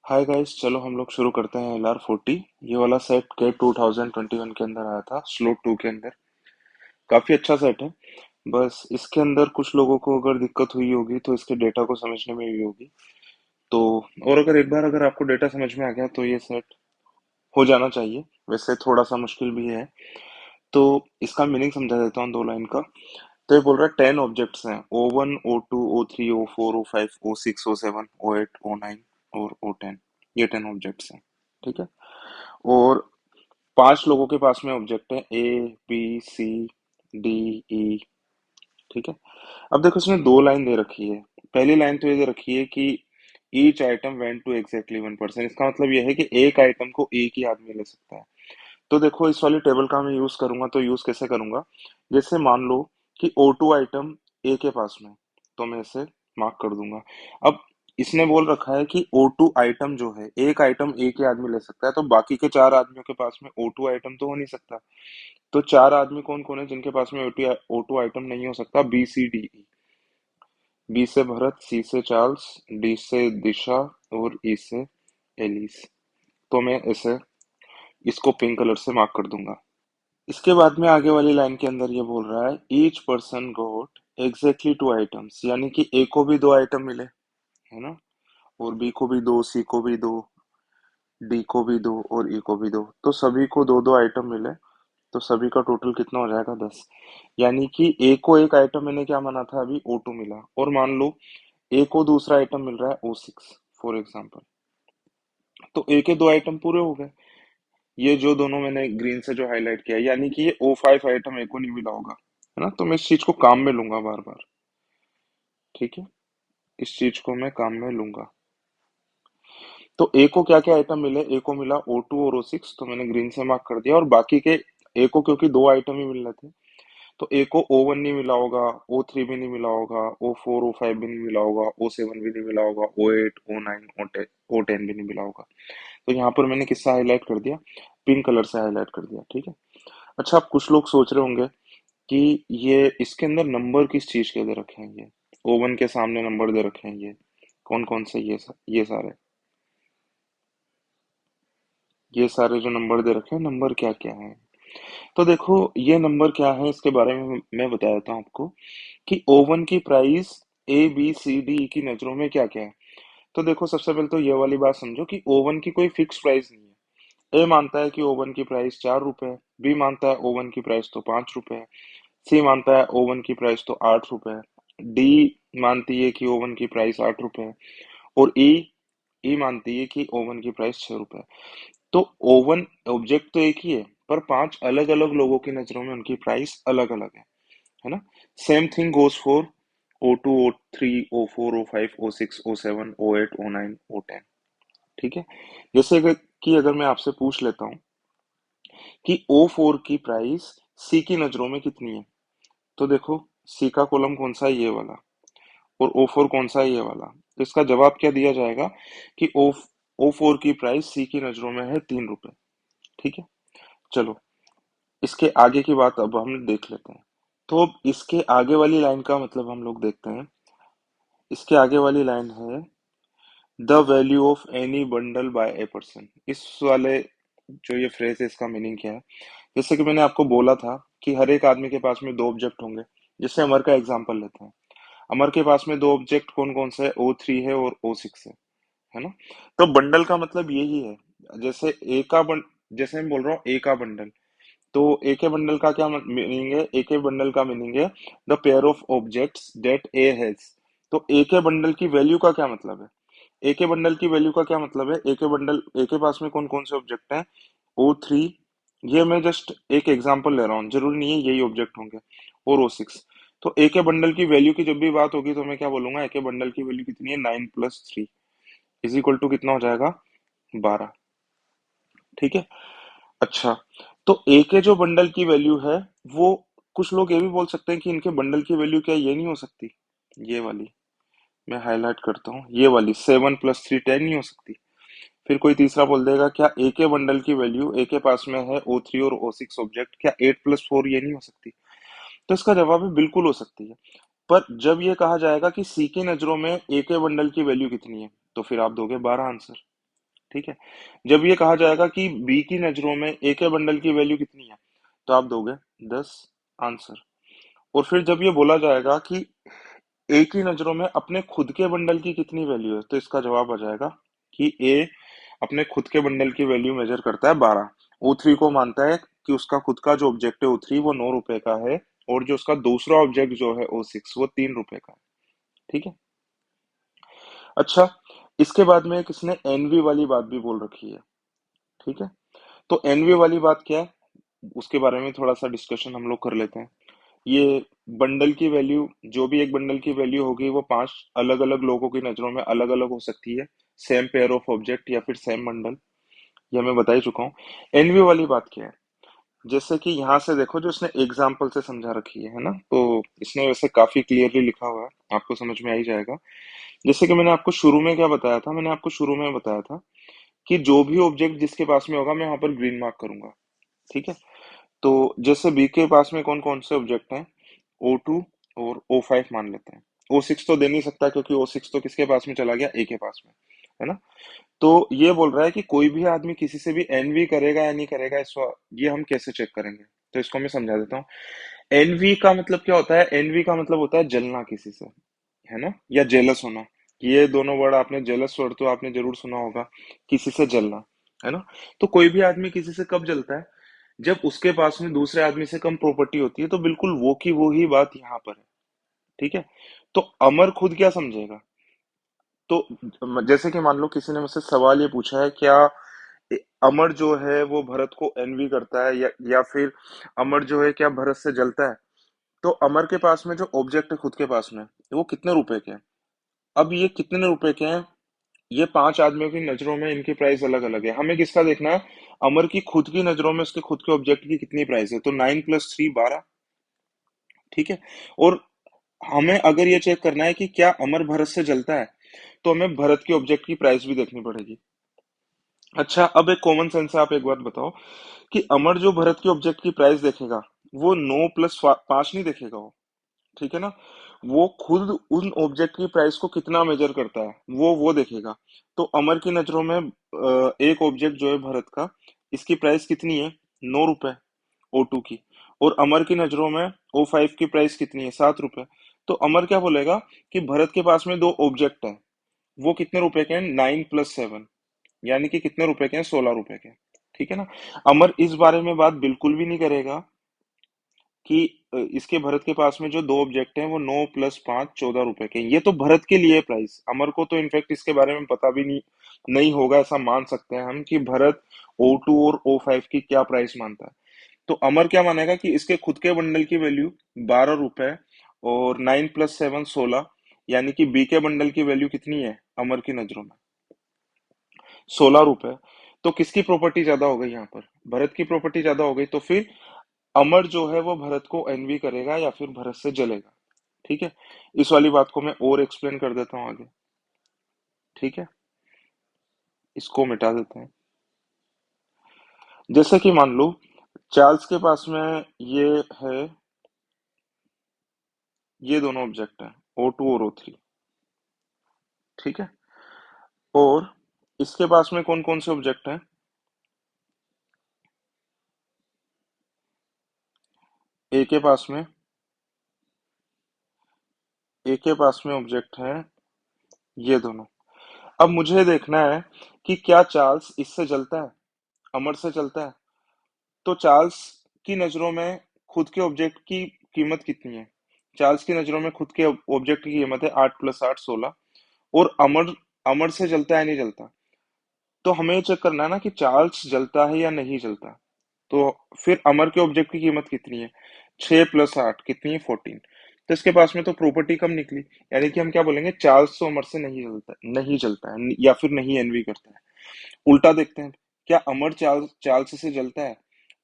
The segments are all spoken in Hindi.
हाय गाइस, चलो हम लोग शुरू करते हैं LR40। ये वाला सेट के 2021 के अंदर आया था, स्लोट 2 के अंदर। काफी अच्छा सेट है। बस इसके अंदर कुछ लोगों को अगर दिक्कत हुई होगी तो इसके डेटा को समझने में भी होगी। तो और अगर एक बार अगर आपको डेटा समझ में आ गया तो ये सेट हो जाना चाहिए। वैसे थोड़ा सा मुश्किल भी है। तो इसका मीनिंग समझा देता हूँ दो लाइन का। तो ये बोल रहा है 10 ऑब्जेक्ट्स हैं, O1 O2 O3 O4 O5 O6 O7 O8 O9 और O10। ये 10 ऑब्जेक्ट्स हैं। ठीक है। और पांच लोगों के पास में ऑब्जेक्ट है, A B C D E। ठीक है। अब देखो इसमें दो लाइन दे रखी है। पहली लाइन तो ये दे रखी है कि each item went to exactly 1%। इसका मतलब यह है कि एक आइटम को एक ही आदमी ले सकता है। तो देखो इस वाली टेबल का मैं यूज करूंगा, तो यूज कैसे करूंगा। जैसे मान लो कि O2 आइटम ए के पास में, तो मैं इसे मार्क कर दूंगा। अब इसने बोल रखा है कि O2 आइटम जो है, एक आइटम एक ही आदमी ले सकता है, तो बाकी के चार आदमियों के पास में O2 आइटम तो हो नहीं सकता। तो चार आदमी कौन कौन है जिनके पास में O2 आइटम नहीं हो सकता? B C D E। B से भरत, सी से चार्ल्स, डी से दिशा और ई से एलिस। तो मैं इसे इसको पिंक कलर से मार्क कर दूंगा। इसके बाद में आगे वाली लाइन के अंदर ये बोल रहा है each person got exactly two items, यानी कि ए को भी दो आइटम मिले, है ना। और बी को भी दो, सी को भी दो, डी को भी दो और ई को भी दो, तो सभी को दो दो आइटम मिले। तो सभी का टोटल कितना हो जाएगा? 10। यानी कि ए को एक आइटम मैंने क्या माना था अभी? O2 मिला, और मान लो ए को दूसरा आइटम मिल रहा है O6 फॉर एग्जाम्पल। तो ए के दो आइटम पूरे हो गए। ये जो दोनों मैंने ग्रीन से जो हाईलाइट किया, यानी कि ये O5 आइटम ए को नहीं मिला होगा, है ना। तो मैं इस चीज को काम में लूंगा बार बार। ठीक है। इस चीज को मैं काम में लूंगा। तो ए को क्या क्या आइटम मिले? ए को मिला O2 और O6, तो मैंने ग्रीन से मार्क कर दिया। और बाकी के ए को क्योंकि दो आइटम ही मिल रहे थे, तो ए को O1 नहीं मिला होगा, O3 भी नहीं मिला होगा, O4 O5 भी नहीं मिला होगा, O7 भी नहीं मिला होगा, O8 O9 O10 भी नहीं मिला होगा। तो यहाँ पर मैंने किससे हाईलाइट कर दिया? पिंक कलर से हाईलाइट कर दिया। ठीक है। अच्छा, अब कुछ लोग सोच रहे होंगे कि ये इसके अंदर नंबर किस चीज के दे रखे हैं? ये O1 के सामने नंबर दे रखे हैं, ये कौन कौन से? ये सारे जो नंबर दे रखे हैं, नंबर क्या क्या है? तो देखो ये नंबर क्या है, इसके बारे में मैं बता देता हूँ आपको कि O1 की price A B C D की नजरों में क्या क्या है। तो देखो सबसे पहले तो ये वाली बात समझो कि O1 की कोई फिक्स प्राइस नहीं है। ए मानता है कि O1 की प्राइस 4 रुपए है, बी मानता है O1 की प्राइस तो 5 रुपए है, सी मानता है ओवन की प्राइस तो 8 रुपए है, डी मानती है कि ओवन की प्राइस 8 रुपए है, और ई मानती है कि ओवन की प्राइस 6 रुपए है। तो ओवन ऑब्जेक्ट तो एक ही है, पर पांच अलग अलग लोगों की नजरों में उनकी प्राइस अलग अलग है ना। Same thing goes for O2 O3 O4 O5 O6 O7 O8 O9 O10। ठीक है। जैसे कि अगर मैं आपसे पूछ लेता हूँ कि O4 की प्राइस सी की नजरों में कितनी है, तो देखो सी का कॉलम कौन सा है? ये वाला। और O4 कौन सा है? ये वाला। तो इसका जवाब क्या दिया जाएगा कि O4 की प्राइस सी की नजरों में है 3 रुपए। ठीक है। चलो इसके आगे की बात अब हम देख लेते हैं। तो अब इसके आगे वाली लाइन का मतलब हम लोग देखते हैं। इसके आगे वाली लाइन है the value of any bundle by a person. इस वाले जो ये फ्रेज है, इसका मीनिंग क्या है? जैसे कि मैंने आपको बोला था कि हर एक आदमी के पास में दो ऑब्जेक्ट होंगे। जैसे अमर का एग्जांपल लेते हैं। अमर के पास में दो ऑब्जेक्ट कौन कौन से है? O3 है और O6 है ना। तो बंडल का मतलब यही है। जैसे ए का बंड जैसे मैं बोल रहा हूँ ए का बंडल, तो ए के बंडल का क्या मीनिंग है? ए के बंडल का मीनिंग है the pair of objects that A has. तो ए के बंडल की वैल्यू का क्या मतलब है? ए के बंडल की वैल्यू का क्या मतलब है? ए के पास में कौन कौन से ऑब्जेक्ट हैं? O3। ये मैं जस्ट एक एग्जांपल ले रहा हूँ, जरूरी नहीं है यही ऑब्जेक्ट होंगे। और O6। तो ए के बंडल की वैल्यू की जब भी बात होगी तो मैं क्या बोलूंगा? ए के बंडल की वैल्यू कितनी है? 9 + 3 इज इक्वल टू कितना हो जाएगा? 12। ठीक है। अच्छा, तो ए के जो बंडल की वैल्यू है वो, कुछ लोग ये भी बोल सकते हैं कि इनके बंडल की वैल्यू क्या ये नहीं हो सकती? ये वाली मैं हाईलाइट करता हूँ, ये वाली 7 + 3 10 नहीं हो सकती? फिर कोई तीसरा बोल देगा क्या ए के बंडल की वैल्यू, ए के पास में है O3 और O6 ऑब्जेक्ट, क्या 8 + 4 ये नहीं हो सकती? तो इसका जवाब है बिल्कुल हो सकती है। पर जब ये कहा जाएगा कि सी की नजरों में ए के बंडल की वैल्यू कितनी है, तो फिर आप दोगे 12 आंसर। ठीक है। जब ये कहा जाएगा कि बी की नजरों में ए के बंडल की वैल्यू कितनी है, तो आप दोगे 10 आंसर। और फिर जब ये बोला जाएगा कि ए की नजरों में अपने खुद के बंडल की कितनी वैल्यू है, तो इसका जवाब आ जाएगा कि ए अपने खुद के बंडल की वैल्यू मेजर करता है 12। ओ थ्री को मानता है कि उसका खुद का जो ऑब्जेक्ट है ओ थ्री वो 9 रुपए का है, और जो उसका दूसरा ऑब्जेक्ट जो है ओ सिक्स वो 3 रुपए का है। ठीक है। अच्छा, इसके बाद में किसने एनवी वाली बात भी बोल रखी है। ठीक है। तो एनवी वाली बात क्या है, उसके बारे में थोड़ा सा डिस्कशन हम लोग कर लेते हैं। ये बंडल की वैल्यू, जो भी एक बंडल की वैल्यू होगी वो 5 अलग अलग लोगों की नजरों में अलग अलग हो सकती है, सेम पेयर ऑफ ऑब्जेक्ट या फिर सेम बंडल। ये मैं बता ही चुका हूँ। एनवी वाली बात क्या है, जैसे कि यहाँ से देखो जो इसने एग्जाम्पल से समझा रखी है ना, तो इसने वैसे काफी क्लियरली लिखा हुआ है, आपको समझ में आ ही जाएगा। जैसे कि मैंने आपको शुरू में क्या बताया था, मैंने आपको शुरू में बताया था कि जो भी ऑब्जेक्ट जिसके पास में होगा मैं यहाँ पर ग्रीन मार्क करूंगा। ठीक है। तो जैसे बी के पास में कौन कौन से ऑब्जेक्ट हैं, ओ टू और ओ फाइव मान लेते हैं। ओ सिक्स तो दे नहीं सकता क्योंकि ओ सिक्स तो किसके पास में चला गया, ए के पास में, है ना। तो ये बोल रहा है कि कोई भी आदमी किसी से भी एनवी करेगा या नहीं करेगा, ये हम कैसे चेक करेंगे। तो इसको मैं समझा देता हूँ। एनवी का मतलब क्या होता है, एनवी का मतलब होता है जलना किसी से, है ना, या जेलस होना। ये दोनों वर्ड आपने, जेलस वर्ड तो आपने जरूर सुना होगा, किसी से जलना, है ना। तो कोई भी आदमी किसी से कब जलता है, जब उसके पास में दूसरे आदमी से कम प्रॉपर्टी होती है। तो बिल्कुल वो की वो ही बात यहाँ पर है। ठीक है। तो अमर खुद क्या समझेगा, तो जैसे कि मान लो किसी ने मुझसे सवाल ये पूछा है, क्या अमर जो है वो भरत को एनवी करता है, या फिर अमर जो है क्या भरत से जलता है। तो अमर के पास में जो ऑब्जेक्ट है खुद के पास में, वो कितने रुपए के हैं। अब ये कितने रुपए के हैं, ये 5 आदमियों की नजरों में इनकी प्राइस अलग अलग है। हमें किसका देखना है, अमर की खुद की नजरों में उसके खुद के ऑब्जेक्ट की कितनी प्राइस है, तो 9 + 3 12। ठीक है। और हमें अगर ये चेक करना है कि क्या अमर भरत से जलता है, तो हमें भरत की ऑब्जेक्ट की प्राइस भी देखनी पड़ेगी। अच्छा, अब एक कॉमन सेंस से आप एक बात बताओ कि अमर जो भरत की ऑब्जेक्ट की प्राइस देखेगा, वो 9 + 5 नहीं देखेगा वो। ठीक है ना। वो खुद उन ऑब्जेक्ट की प्राइस को कितना मेजर करता है वो देखेगा। तो अमर की नजरों में एक ऑब्जेक्ट जो है भरत का, इसकी प्राइस कितनी है, 9 रुपए, ओ टू की। और अमर की नजरों में ओ फाइव की प्राइस कितनी है, 7 रुपए। तो अमर क्या बोलेगा कि भरत के पास में दो ऑब्जेक्ट है, वो कितने रुपए के हैं, 9 + 7, यानी कि कितने रुपए के हैं, 16 रुपए के। ठीक है ना। अमर इस बारे में बात बिल्कुल भी नहीं करेगा कि इसके भरत के पास में जो दो ऑब्जेक्ट हैं वो 9 + 5 14 रुपए के हैं। ये तो भरत के लिए प्राइस, अमर को तो इनफैक्ट इसके बारे में पता भी नहीं होगा। ऐसा मान सकते हैं हम कि भरत ओ टू और ओ फाइव की क्या प्राइस मानता है। तो अमर क्या मानेगा कि इसके खुद के बंडल की वैल्यू 12 रुपए, और 9 + 7 16, यानी कि बी के बंडल की वैल्यू कितनी है अमर की नजरों में, 16 रुपए। तो किसकी प्रॉपर्टी ज्यादा हो गई यहाँ पर, भरत की प्रॉपर्टी ज्यादा हो गई। तो फिर अमर जो है वो भरत को एनवी करेगा या फिर भरत से जलेगा। ठीक है। इस वाली बात को मैं और एक्सप्लेन कर देता हूँ आगे। ठीक है। इसको मिटा देते हैं। जैसे कि मान लो चार्ल्स के पास में ये है, ये दोनों ऑब्जेक्ट हैं, ओ टू और ओ थ्री। ठीक है। और इसके पास में कौन कौन से ऑब्जेक्ट हैं, ए के पास में, ए के पास में ऑब्जेक्ट हैं ये दोनों। अब मुझे देखना है कि क्या चार्ल्स इससे जलता है, अमर से चलता है। तो चार्ल्स की नजरों में खुद के ऑब्जेक्ट की कीमत कितनी है, चार्ल्स की नजरों में खुद के ऑब्जेक्ट की कीमत है 8 + 8 16। और अमर, अमर से जलता है नहीं जलता। तो हमें ये चेक करना है ना कि चार्ल्स जलता है या नहीं जलता। तो फिर अमर के ऑब्जेक्ट की कीमत कितनी है, 6 + 8 कितनी है, 14। तो इसके पास में तो प्रॉपर्टी कम निकली, यानी कि हम क्या बोलेंगे, चार्ल्स तो अमर से नहीं जलता, नहीं जलता है या फिर नहीं एनवी करता है। उल्टा देखते हैं, क्या अमर चार्ल्स चार्ल्स से जलता है।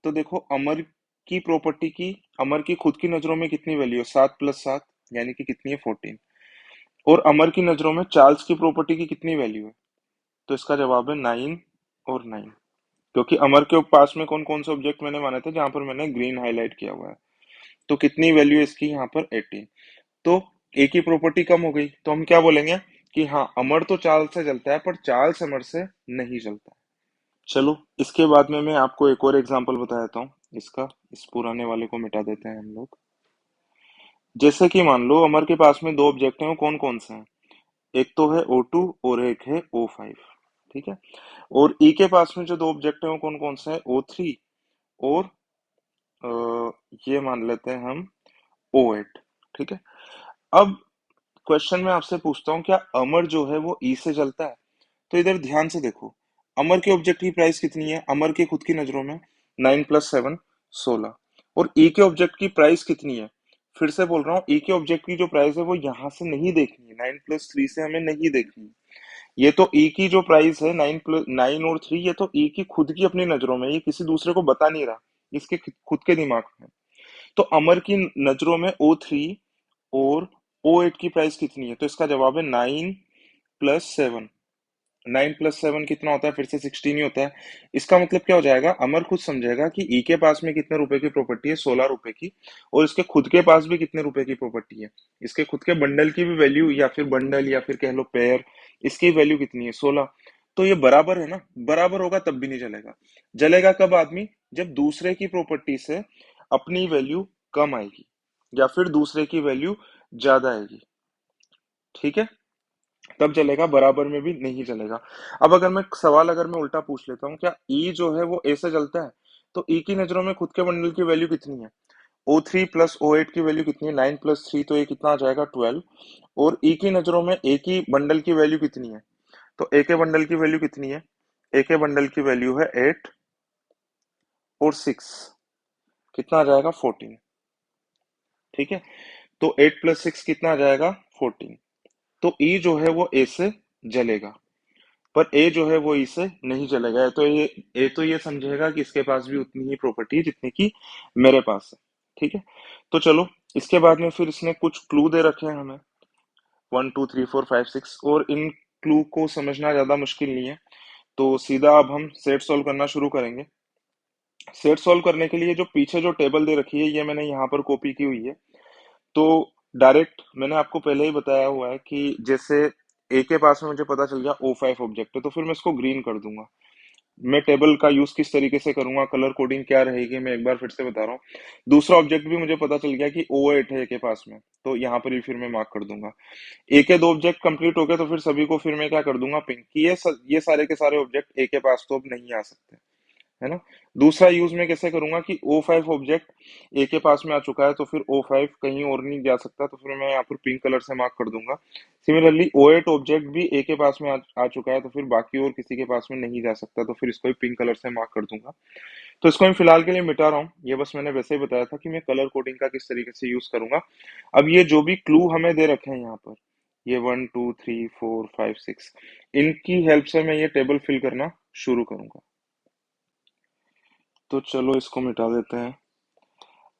तो देखो अमर की प्रॉपर्टी की, अमर की खुद की नजरों में कितनी वैल्यू है, 7 + 7, यानी कि कितनी है, 14। और अमर की नजरों में चार्ल्स की प्रॉपर्टी की कितनी वैल्यू है, तो इसका जवाब है 9 और 9। क्योंकि अमर के पास में कौन कौन से ऑब्जेक्ट मैंने माने थे, जहां पर मैंने ग्रीन हाईलाइट किया हुआ है। तो कितनी वैल्यू है इसकी यहाँ पर, 18। तो ए की प्रॉपर्टी कम हो गई, तो हम क्या बोलेंगे कि हाँ अमर तो चाल से जलता है पर चार्ल्स अमर से नहीं जलता है। चलो इसके बाद में मैं आपको एक और एग्जांपल बता देता हूँ इसका। इस पुराने वाले को मिटा देते हैं हम लोग। जैसे कि मान लो अमर के पास में दो ऑब्जेक्ट हैं, वो कौन कौन से हैं? एक तो है O2 और एक है O5। ठीक है। और ई के पास में जो दो ऑब्जेक्ट हैं वो कौन कौन से हैं? O3 और ये मान लेते हैं हम O8। ठीक है। अब क्वेश्चन मैं आपसे पूछता हूँ, क्या अमर जो है वो ई से जलता है? तो इधर ध्यान से देखो, अमर के ऑब्जेक्ट की प्राइस कितनी है अमर के खुद की नजरों में? 9 + 7 16। और ई के ऑब्जेक्ट की प्राइस कितनी है? फिर से बोल रहा हूँ, ई के ऑब्जेक्ट की जो प्राइस है वो यहाँ से नहीं देखनी है, 9 + 3 से हमें नहीं देखनी है। ये तो ई की जो प्राइस है 9 और 3, ये तो ई की खुद की अपनी नजरों में, ये किसी दूसरे को बता नहीं रहा, इसके खुद के दिमाग में। तो अमर की नजरों में O3 और O8 की प्राइस कितनी है? तो इसका जवाब है 9 + 7। 9 + 7 कितना होता है? फिर से 16 ही होता है। इसका मतलब क्या हो जाएगा, अमर खुद समझेगा कि ई के पास में कितने रुपए की प्रॉपर्टी है? 16 रुपए की। और इसके खुद के पास भी कितने रुपए की प्रॉपर्टी है? इसके खुद के बंडल की भी वैल्यू, या फिर बंडल या फिर कह लो पेयर, इसकी वैल्यू कितनी है? 16। तो ये बराबर है ना, बराबर होगा तब भी नहीं जलेगा। जलेगा कब आदमी? जब दूसरे की प्रॉपर्टी से अपनी वैल्यू कम आएगी या फिर दूसरे की वैल्यू ज्यादा आएगी। ठीक है, तब चलेगा, बराबर में भी नहीं चलेगा। अब अगर मैं सवाल अगर मैं उल्टा पूछ लेता हूँ, क्या ई जो है वो ए से चलता है? तो ई की नजरों में खुद के बंडल की वैल्यू कितनी है? O3 + O8 की वैल्यू कितनी है? 9 + 3, तो ये कितना आ जाएगा? 12। और ई की नजरों में ए की बंडल की वैल्यू कितनी है? तो ए के बंडल की वैल्यू कितनी है? ए के बंडल की वैल्यू है 8 और 6, कितना आ जाएगा? 14। ठीक है। तो 8 + 6 कितना आ जाएगा? 14। तो ई जो है वो ए से जलेगा, पर ए जो है वो इसे नहीं चलेगा। तो ये समझेगा कि इसके पास भी उतनी ही प्रॉपर्टी है जितनी की मेरे पास है। ठीक है। तो चलो इसके बाद में फिर इसने कुछ क्लू दे रखे हैं हमें, 1 2 3 4 5 6, और इन क्लू को समझना ज्यादा मुश्किल नहीं है। तो सीधा अब हम सेट सॉल्व करना शुरू करेंगे। सेट सॉल्व करने के लिए जो पीछे जो टेबल दे रखी है ये मैंने यहाँ पर कॉपी की हुई है। तो डायरेक्ट मैंने आपको पहले ही बताया हुआ है कि जैसे ए के पास में मुझे पता चल गया O5 ऑब्जेक्ट है, तो फिर मैं इसको ग्रीन कर दूंगा। मैं टेबल का यूज किस तरीके से करूंगा, कलर कोडिंग क्या रहेगी, मैं एक बार फिर से बता रहा हूँ। दूसरा ऑब्जेक्ट भी मुझे पता चल गया कि O8 है ए के पास में, तो यहाँ पर भी फिर मैं मार्क कर दूंगा। ए के दो ऑब्जेक्ट कंप्लीट हो गए, तो फिर सभी को फिर मैं क्या कर दूंगा? पिंक, कि ये सारे के सारे ऑब्जेक्ट ए के पास तो अब नहीं आ सकते, है ना। दूसरा यूज मैं कैसे करूंगा कि O5 ऑब्जेक्ट ए के पास में आ चुका है, तो फिर O5 कहीं और नहीं जा सकता, तो फिर मैं यहाँ पर पिंक कलर से मार्क कर दूंगा। सिमिलरली O8 ऑब्जेक्ट भी ए के पास में आ चुका है, तो फिर बाकी और किसी के पास में नहीं जा सकता, तो फिर इसको भी पिंक कलर से मार्क कर दूंगा। तो इसको मैं फिलहाल के लिए मिटा रहा हूँ, ये बस मैंने वैसे ही बताया था कि मैं कलर कोडिंग का किस तरीके से यूज करूंगा। अब ये जो भी क्लू हमें दे रखे हैं यहाँ पर, ये 1 2 3 4 5 6, इनकी हेल्प से मैं ये टेबल फिल करना शुरू करूंगा। तो चलो इसको मिटा देते हैं।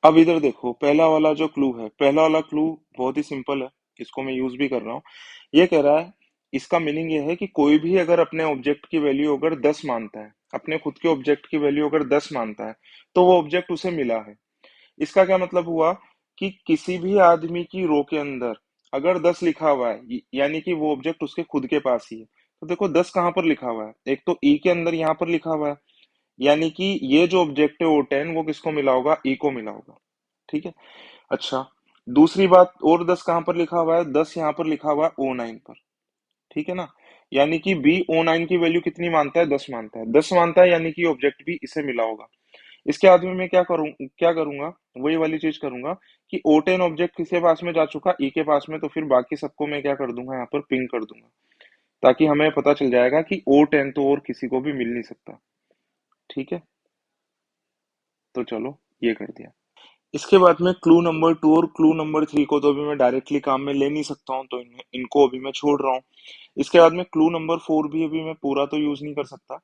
अब इधर देखो, पहला वाला जो क्लू है, पहला वाला क्लू बहुत ही सिंपल है, इसको मैं यूज भी कर रहा हूँ। ये कह रहा है, इसका मीनिंग ये है कि कोई भी अगर अपने ऑब्जेक्ट की वैल्यू अगर 10 मानता है, अपने खुद के ऑब्जेक्ट की वैल्यू अगर 10 मानता है, तो वो ऑब्जेक्ट उसे मिला है। इसका क्या मतलब हुआ कि किसी भी आदमी की रो के अंदर अगर 10 लिखा हुआ है, यानी कि वो ऑब्जेक्ट उसके खुद के पास ही है। तो देखो 10 कहाँ पर लिखा हुआ है, एक तो ई के अंदर यहाँ पर लिखा हुआ है, यानी कि ये जो ऑब्जेक्ट है O10 वो किसको मिला होगा? ई को मिला होगा। ठीक है। अच्छा, दूसरी बात, और 10 कहाँ पर लिखा हुआ है? 10 यहाँ पर लिखा हुआ है O9 पर। ठीक है ना। यानी कि बी O9 की वैल्यू कितनी मानता है? 10 मानता है, 10 मानता है, यानी कि ऑब्जेक्ट भी इसे मिला होगा। इसके बाद में मैं क्या करूंगा? वही वाली चीज करूंगा कि O10 ऑब्जेक्ट किसके पास में जा चुका? ई के पास में, तो फिर बाकी सबको मैं क्या कर दूंगा? यहाँ पर पिंग कर दूंगा, ताकि हमें पता चल जाएगा कि O10 तो और किसी को भी मिल नहीं सकता। ठीक है। तो चलो ये कर दिया। इसके बाद में क्लू नंबर 2 और क्लू नंबर 3 को तो अभी मैं डायरेक्टली काम में ले नहीं सकता हूँ, तो इनको अभी मैं छोड़ रहा हूँ। इसके बाद में क्लू नंबर 4 भी अभी मैं पूरा तो यूज नहीं कर सकता।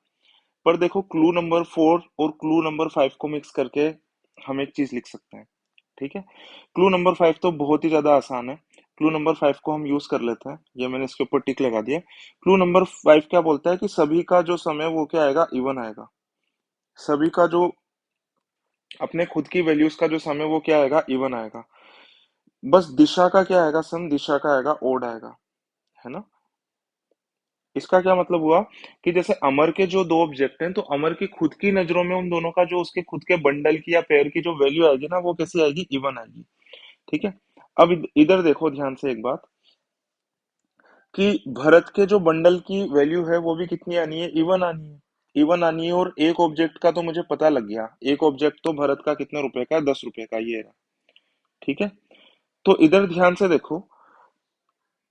पर देखो, क्लू नंबर 4 और क्लू नंबर 5 को मिक्स करके हम एक चीज लिख सकते हैं। ठीक है। क्लू नंबर 5 तो बहुत ही ज्यादा आसान है, क्लू नंबर 5 को हम यूज कर लेते हैं, ये मैंने इसके ऊपर टिक लगा दिया। क्लू नंबर 5 क्या बोलता है कि सभी का जो समय वो क्या आएगा? इवन आएगा। सभी का जो अपने खुद की वैल्यूज का जो समय वो क्या आएगा? इवन आएगा। बस दिशा का क्या आएगा? सम दिशा का आएगा, ओड आएगा, है ना। इसका क्या मतलब हुआ कि जैसे अमर के जो दो ऑब्जेक्ट हैं, तो अमर की खुद की नजरों में उन दोनों का जो उसके खुद के बंडल की या पेयर की जो वैल्यू आएगी ना, वो कैसी आएगी, इवन आएगी। ठीक है। अब इधर देखो ध्यान से एक बात, कि भरत के जो बंडल की वैल्यू है वो भी कितनी आनी है, इवन आनी है। इवन आनी है, और एक ऑब्जेक्ट का तो मुझे पता लग गया, एक ऑब्जेक्ट तो भरत का कितने रुपए का है, 10 रुपए का, ये रहा। ठीक है। तो इधर ध्यान से देखो,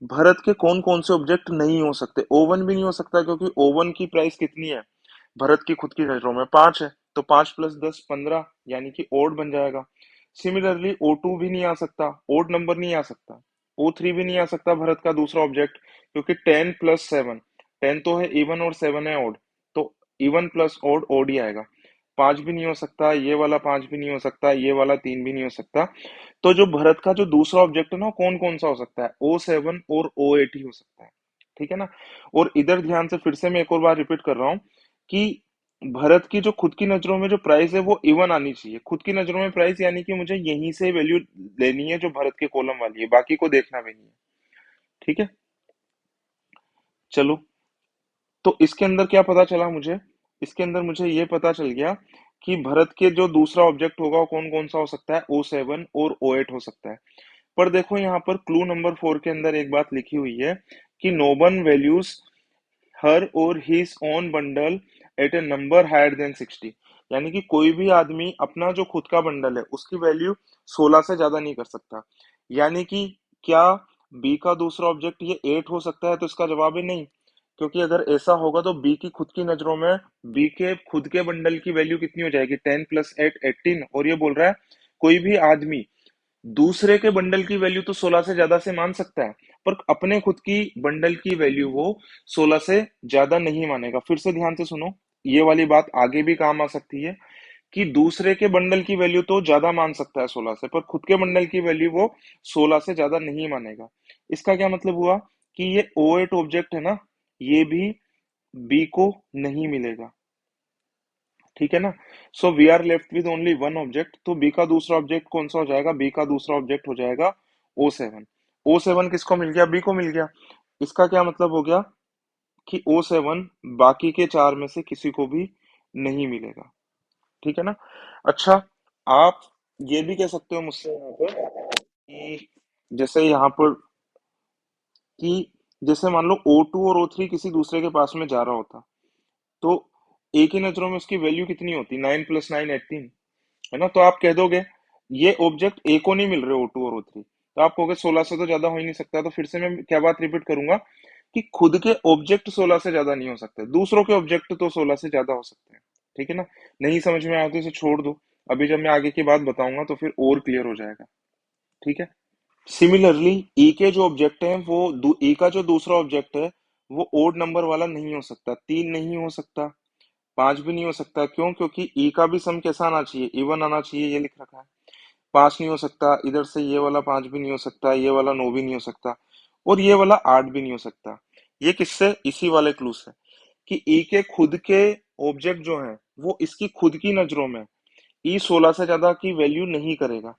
भरत के कौन कौन से ऑब्जेक्ट नहीं हो सकते, ओवन भी नहीं हो सकता, क्योंकि ओवन की प्राइस कितनी है, भरत की खुद की नजरों में 5 है, तो 5 + 10 = 15, यानी कि ओड बन जाएगा। सिमिलरली O2 भी नहीं आ सकता, ओड नंबर नहीं आ सकता। O3 भी नहीं आ सकता भरत का दूसरा ऑब्जेक्ट, क्योंकि 10 + 7, 10 तो है इवन और 7 है ओड, तो इवन प्लस ओड, ओड ही आएगा। 5 भी नहीं हो सकता, ये वाला 5 भी नहीं हो सकता, ये वाला 3 भी नहीं हो सकता। तो जो भरत का जो दूसरा ऑब्जेक्ट है ना, कौन कौन सा हो सकता है, O7 और O8 ही हो सकता है। ठीक है ना। और इधर ध्यान से फिर से मैं एक और बार रिपीट कर रहा हूँ, कि भरत की जो खुद की नजरों में जो प्राइस है वो इवन आनी चाहिए, खुद की नजरों में प्राइस, यानी कि मुझे यहीं से वैल्यू लेनी है जो भरत के कॉलम वाली है, बाकी को देखना भी नहीं है। ठीक है। चलो, तो इसके अंदर क्या पता चला मुझे, इसके अंदर मुझे ये पता चल गया कि भरत के जो दूसरा ऑब्जेक्ट होगा वो कौन कौन सा हो सकता है, O7 और O8 हो सकता है। पर देखो यहाँ पर क्लू नंबर 4 के अंदर एक बात लिखी हुई है, कि नो वन वैल्यूज हर और हिज ओन बंडल एट ए नंबर हायर देन 60, यानी कि कोई भी आदमी अपना जो खुद का बंडल है उसकी वैल्यू 16 से ज्यादा नहीं कर सकता। यानी कि क्या बी का दूसरा ऑब्जेक्ट ये 8 हो सकता है, तो इसका जवाब है नहीं, क्योंकि अगर ऐसा होगा तो बी की खुद की नजरों में बी के खुद के बंडल की वैल्यू कितनी हो जाएगी, 10 + 8 18, और ये बोल रहा है कोई भी आदमी दूसरे के बंडल की वैल्यू तो 16 से ज्यादा से मान सकता है, पर अपने खुद की बंडल की वैल्यू वो 16 से ज्यादा नहीं मानेगा। फिर से ध्यान से सुनो, ये वाली बात आगे भी काम आ सकती है, कि दूसरे के बंडल की वैल्यू तो ज्यादा मान सकता है 16 से, पर खुद के बंडल की वैल्यू वो 16 से ज्यादा नहीं मानेगा। इसका क्या मतलब हुआ, कि ये O8 ऑब्जेक्ट है ना, ये भी बी को नहीं मिलेगा। ठीक है ना। So we are left with only one object, तो बी का दूसरा ऑब्जेक्ट कौन सा हो जाएगा, बी का दूसरा ऑब्जेक्ट हो जाएगा O7। O7 किसको मिल गया, बी को मिल गया। इसका क्या मतलब हो गया, कि O7 बाकी के चार में से किसी को भी नहीं मिलेगा। ठीक है ना। अच्छा, आप ये भी कह सकते हो मुझसे यहाँ पर, कि जैसे यहाँ पर, कि जैसे मान लो O2 और O3 किसी दूसरे के पास में जा रहा होता, तो एक ही नजरों में उसकी वैल्यू कितनी होती, 9 + 9 18, है ना। तो आप कह दोगे ये ऑब्जेक्ट ए को नहीं मिल रहे, O2 और O3, तो आप कहोगे 16 से तो ज्यादा हो ही नहीं सकता। तो फिर से मैं क्या बात रिपीट करूंगा, कि खुद के ऑब्जेक्ट 16 से ज्यादा नहीं हो सकते, दूसरों के ऑब्जेक्ट तो 16 से ज्यादा हो सकते हैं। ठीक है ना। नहीं समझ में आया तो इसे छोड़ दो, अभी जब मैं आगे की बात बताऊंगा तो फिर और क्लियर हो जाएगा। ठीक है। सिमिलरली ई के जो ऑब्जेक्ट हैं वो ई का जो दूसरा ऑब्जेक्ट है वो ओड नंबर वाला नहीं हो सकता, 3 नहीं हो सकता, 5 भी नहीं हो सकता। क्यों, क्योंकि ई का भी सम कैसा आना चाहिए, इवन आना चाहिए, ये लिख रखा है। 5 नहीं हो सकता, इधर से ये वाला 5 भी नहीं हो सकता, ये वाला 9 भी नहीं हो सकता, और ये वाला 8 भी नहीं हो सकता। ये किससे, इसी वाले क्लू से, कि ई के खुद के ऑब्जेक्ट जो हैं वो इसकी खुद की नजरों में ई 16 से ज्यादा की वैल्यू नहीं करेगा,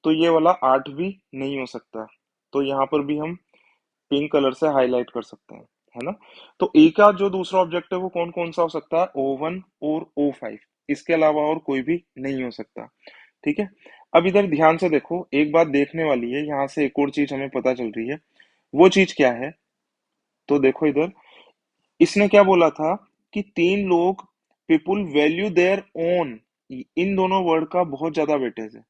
तो ये वाला 8 भी नहीं हो सकता। तो यहाँ पर भी हम पिंक कलर से हाईलाइट कर सकते हैं, है ना। तो ए का जो दूसरा ऑब्जेक्ट है वो कौन कौन सा हो सकता है, O1 और O5, इसके अलावा और कोई भी नहीं हो सकता। ठीक है। अब इधर ध्यान से देखो, एक बात देखने वाली है, यहाँ से एक और चीज हमें पता चल रही है। वो चीज क्या है, तो देखो इधर, इसने क्या बोला था, कि तीन लोग, पीपुल वैल्यू देयर ओन, इन दोनों वर्ड का बहुत ज्यादा वेटेज है।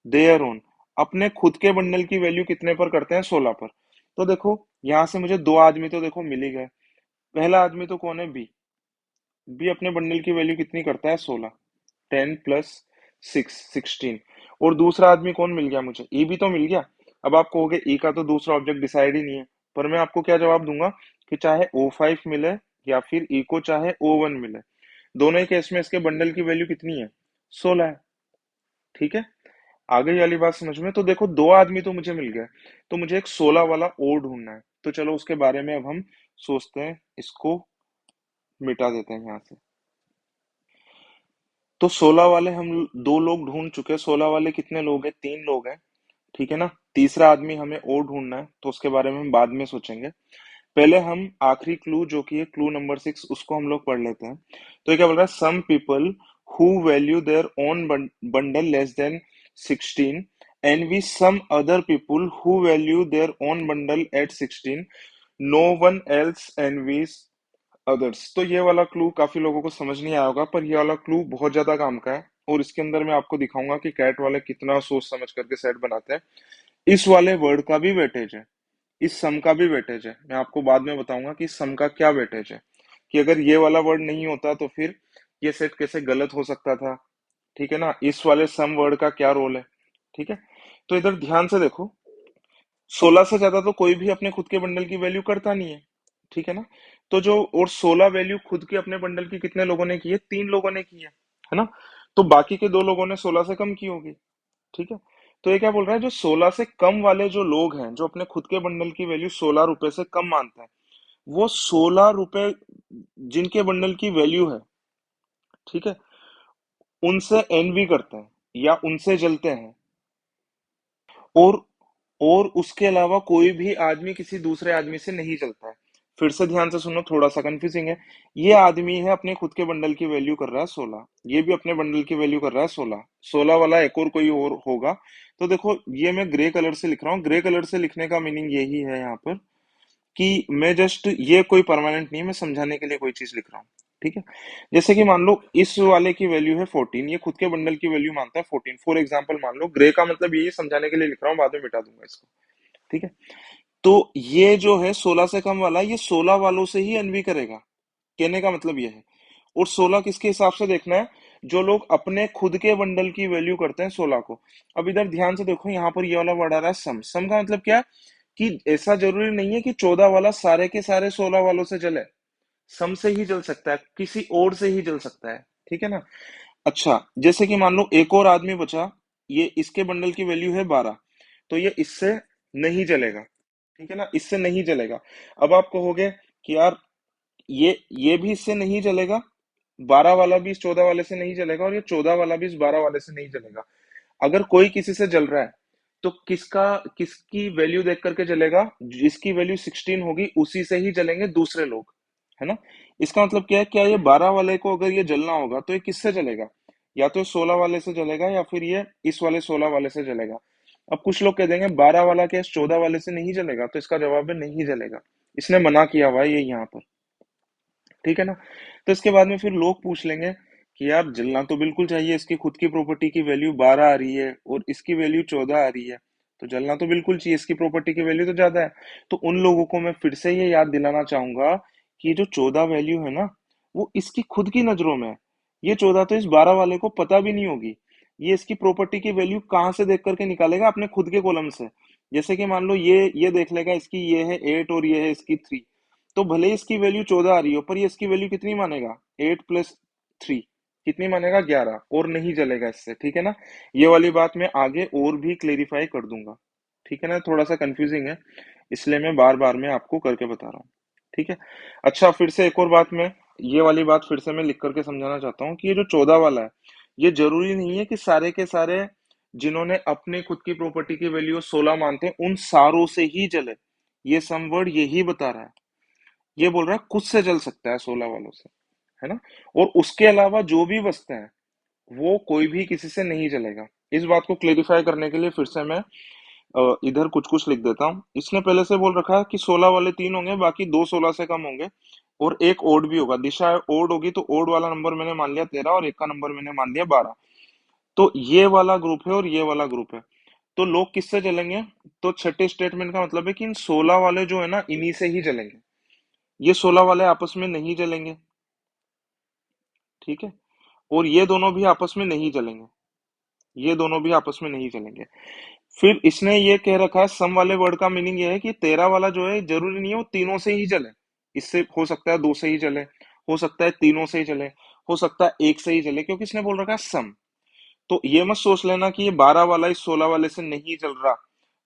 देयर ओन, अपने खुद के बंडल की वैल्यू कितने पर करते हैं, 16 पर। तो देखो यहां से मुझे दो आदमी तो देखो मिल ही गए। पहला आदमी तो कौन है, बी। बी अपने बंडल की वैल्यू कितनी करता है, 16, 10 + 6 16। और दूसरा आदमी कौन मिल गया मुझे, ई भी तो मिल गया। अब आप कहोगे ई का तो दूसरा ऑब्जेक्ट डिसाइड ही नहीं है, पर मैं आपको क्या जवाब दूंगा, कि चाहे O5 मिले या फिर ई को चाहे O1 मिले, दोनों ही केस में इसके बंडल की वैल्यू कितनी है, 16 है। ठीक है। आ गई वाली बात समझ में। तो देखो दो आदमी तो मुझे मिल गए, तो मुझे एक 16 वाला और ढूंढना है, तो चलो उसके बारे में अब हम सोचते हैं, इसको मिटा देते हैं यहाँ से। तो 16 वाले हम दो लोग ढूंढ चुके हैं, 16 वाले कितने लोग हैं, तीन लोग हैं। ठीक है ना। तीसरा आदमी हमें और ढूंढना है, तो उसके बारे में हम बाद में सोचेंगे। पहले हम आखिरी क्लू जो कि है क्लू नंबर 6 उसको हम लोग पढ़ लेते हैं। तो ये क्या बोल रहा है, some people who value their own bundle less than 16 envy some other people who value their own bundle at 16, no one else envies others। तो ये वाला क्लू काफी लोगों को समझ नहीं आया होगा, पर ये वाला क्लू बहुत ज्यादा काम का है, और इसके अंदर मैं आपको दिखाऊंगा कि कैट वाले कितना सोच समझ करके सेट बनाते हैं। इस वाले वर्ड का भी वेटेज है, इस सम का भी वेटेज है। मैं आपको बाद में बताऊंगा कि इस सम का क्या वेटेज है, कि अगर ये वाला वर्ड नहीं होता तो फिर ये सेट कैसे गलत हो सकता था। ठीक है ना, इस वाले सम वर्ड का क्या रोल है। ठीक है, तो इधर ध्यान से देखो, 16 से ज्यादा तो कोई भी अपने खुद के बंडल की वैल्यू करता नहीं है। ठीक है ना, तो जो और 16 वैल्यू खुद के अपने बंडल की कितने लोगों ने की है, 3 लोगों ने की है ना। तो बाकी के 2 लोगों ने 16 से कम की होगी। ठीक है, तो ये क्या बोल रहा है, जो 16 से कम वाले जो लोग हैं, जो अपने खुद के बंडल की वैल्यू 16 रुपए से कम मानते हैं, वो 16 रुपए जिनके बंडल की वैल्यू है, ठीक है, उनसे एनवी करते हैं या उनसे जलते हैं। और और उसके अलावा कोई भी आदमी किसी दूसरे आदमी से नहीं जलता है। फिर से ध्यान से सुनो, थोड़ा सा कंफ्यूजिंग है। ये आदमी है अपने खुद के बंडल की वैल्यू कर रहा है 16, ये भी अपने बंडल की वैल्यू कर रहा है 16, 16 वाला एक और कोई और होगा। तो देखो, ये मैं ग्रे कलर से लिख रहा हूँ, ग्रे कलर से लिखने का मीनिंग यही है यहाँ पर कि मैं जस्ट, ये कोई परमानेंट नहीं है, मैं समझाने के लिए कोई चीज लिख रहा हूँ। ठीक है, जैसे कि मान लो इस वाले की वैल्यू है 14, ये खुद के बंडल की वैल्यू मानता है 14, फॉर एग्जाम्पल मान लो, ग्रे का मतलब यही समझाने के लिए लिख रहा हूँ, बाद में मिटा दूंगा इसको। ठीक है, तो ये जो है 16 से कम वाला, ये 16 वालों से ही एनवी करेगा, कहने का मतलब ये है। और 16 किसके हिसाब से देखना है, जो लोग अपने खुद के बंडल की वैल्यू करते हैं 16 को। अब इधर ध्यान से देखो, यहाँ पर ये वाला वर्ड आ रहा है सम, सम का मतलब क्या है, कि ऐसा जरूरी नहीं है कि 14 वाला सारे के सारे 16 वालों से जले, सम से ही जल सकता है, किसी और से ही जल सकता है। ठीक है ना। अच्छा, जैसे कि मान लो एक और आदमी बचा, ये इसके बंडल की वैल्यू है 12, तो ये इससे नहीं जलेगा। ठीक है ना, इससे नहीं जलेगा। अब आप कहोगे कि यार ये भी इससे नहीं जलेगा, 12 वाला भी इस 14 वाले से नहीं जलेगा, और ये 14 वाला भी इस 12 वाले से नहीं जलेगा। अगर कोई किसी से जल रहा है, तो किसकी वैल्यू देख करके जलेगा, जिसकी वैल्यू 16 होगी उसी से ही जलेंगे दूसरे लोग, है ना। इसका मतलब क्या है, क्या ये 12 वाले को अगर ये जलना होगा तो ये किससे जलेगा, या तो 16 वाले से जलेगा या फिर ये इस वाले 16 वाले से जलेगा। अब कुछ लोग कह देंगे 12 वाला क्या इस 14 वाले से नहीं जलेगा, तो इसका जवाब है नहीं जलेगा, इसने मना किया हुआ है ये यहाँ पर। ठीक है ना। तो इसके बाद में फिर लोग पूछ लेंगे कि यार जलना तो बिल्कुल चाहिए, इसकी खुद की प्रॉपर्टी की वैल्यू 12 आ रही है और इसकी वैल्यू 14 आ रही है, तो जलना तो बिल्कुल चाहिए, इसकी प्रॉपर्टी की वैल्यू तो ज्यादा है। तो उन लोगों को मैं फिर से ये याद दिलाना चाहूंगा कि ये जो 14 वैल्यू है ना, वो इसकी खुद की नजरों में है। ये 14 तो इस 12 वाले को पता भी नहीं होगी। ये इसकी प्रॉपर्टी की वैल्यू कहाँ से देख करके निकालेगा, अपने खुद के कॉलम से। जैसे कि मान लो ये देख लेगा, इसकी ये है 8 और ये है इसकी 3, तो भले ही इसकी वैल्यू 14 आ रही हो, पर ये इसकी वैल्यू कितनी मानेगा, 8 + 3 कितनी मानेगा, 11, और नहीं जलेगा इससे। ठीक है ना, ये वाली बात मैं आगे और भी क्लेरिफाई कर दूंगा। ठीक है ना, थोड़ा सा कंफ्यूजिंग है, इसलिए मैं बार बार में आपको करके बता रहा हूँ। ठीक है। अच्छा, फिर से एक और बात मैं, ये वाली बात फिर से मैं लिख करके समझाना चाहता हूँ कि ये जो 14 वाला है, ये जरूरी नहीं है कि सारे के सारे जिन्होंने अपने खुद की प्रॉपर्टी की वैल्यू 16 मानते हैं उन सारों से ही जले। ये सम वर्ड यही बता रहा है, ये बोल रहा है खुद से जल सकता है 16 वालों से, है ना। और उसके अलावा जो भी बचते हैं, वो कोई भी किसी से नहीं जलेगा। इस बात को क्लेरिफाई करने के लिए फिर से मैं इधर कुछ कुछ लिख देता हूँ। इसने पहले से बोल रखा है कि 16 वाले 3 होंगे, बाकी दो 16 से कम होंगे, और एक ओड भी होगा, दिशा ओड होगी, तो ओड वाला नंबर मैंने मान लिया 13 और एक का नंबर मैंने मान लिया 12। तो ये वाला ग्रुप है और ये वाला ग्रुप है, तो लोग किससे जलेंगे, तो छठे स्टेटमेंट का मतलब है कि इन 16 वाले जो है ना, इन्हीं से ही जलेंगे, ये 16 वाले आपस में नहीं जलेंगे। ठीक है, और ये दोनों भी आपस में नहीं जलेंगे, ये दोनों भी आपस में नहीं जलेंगे। फिर इसने ये कह रखा है, सम वाले वर्ड का मीनिंग ये है कि 13 वाला जो है जरूरी नहीं है वो तीनों से ही जले, इससे हो सकता है दो से ही जले, हो सकता है तीनों से ही जले, हो सकता है एक से ही जले, क्योंकि इसने बोल रखा है सम। तो ये मत सोच लेना कि ये 12 वाला इस 16 वाले से नहीं जल रहा,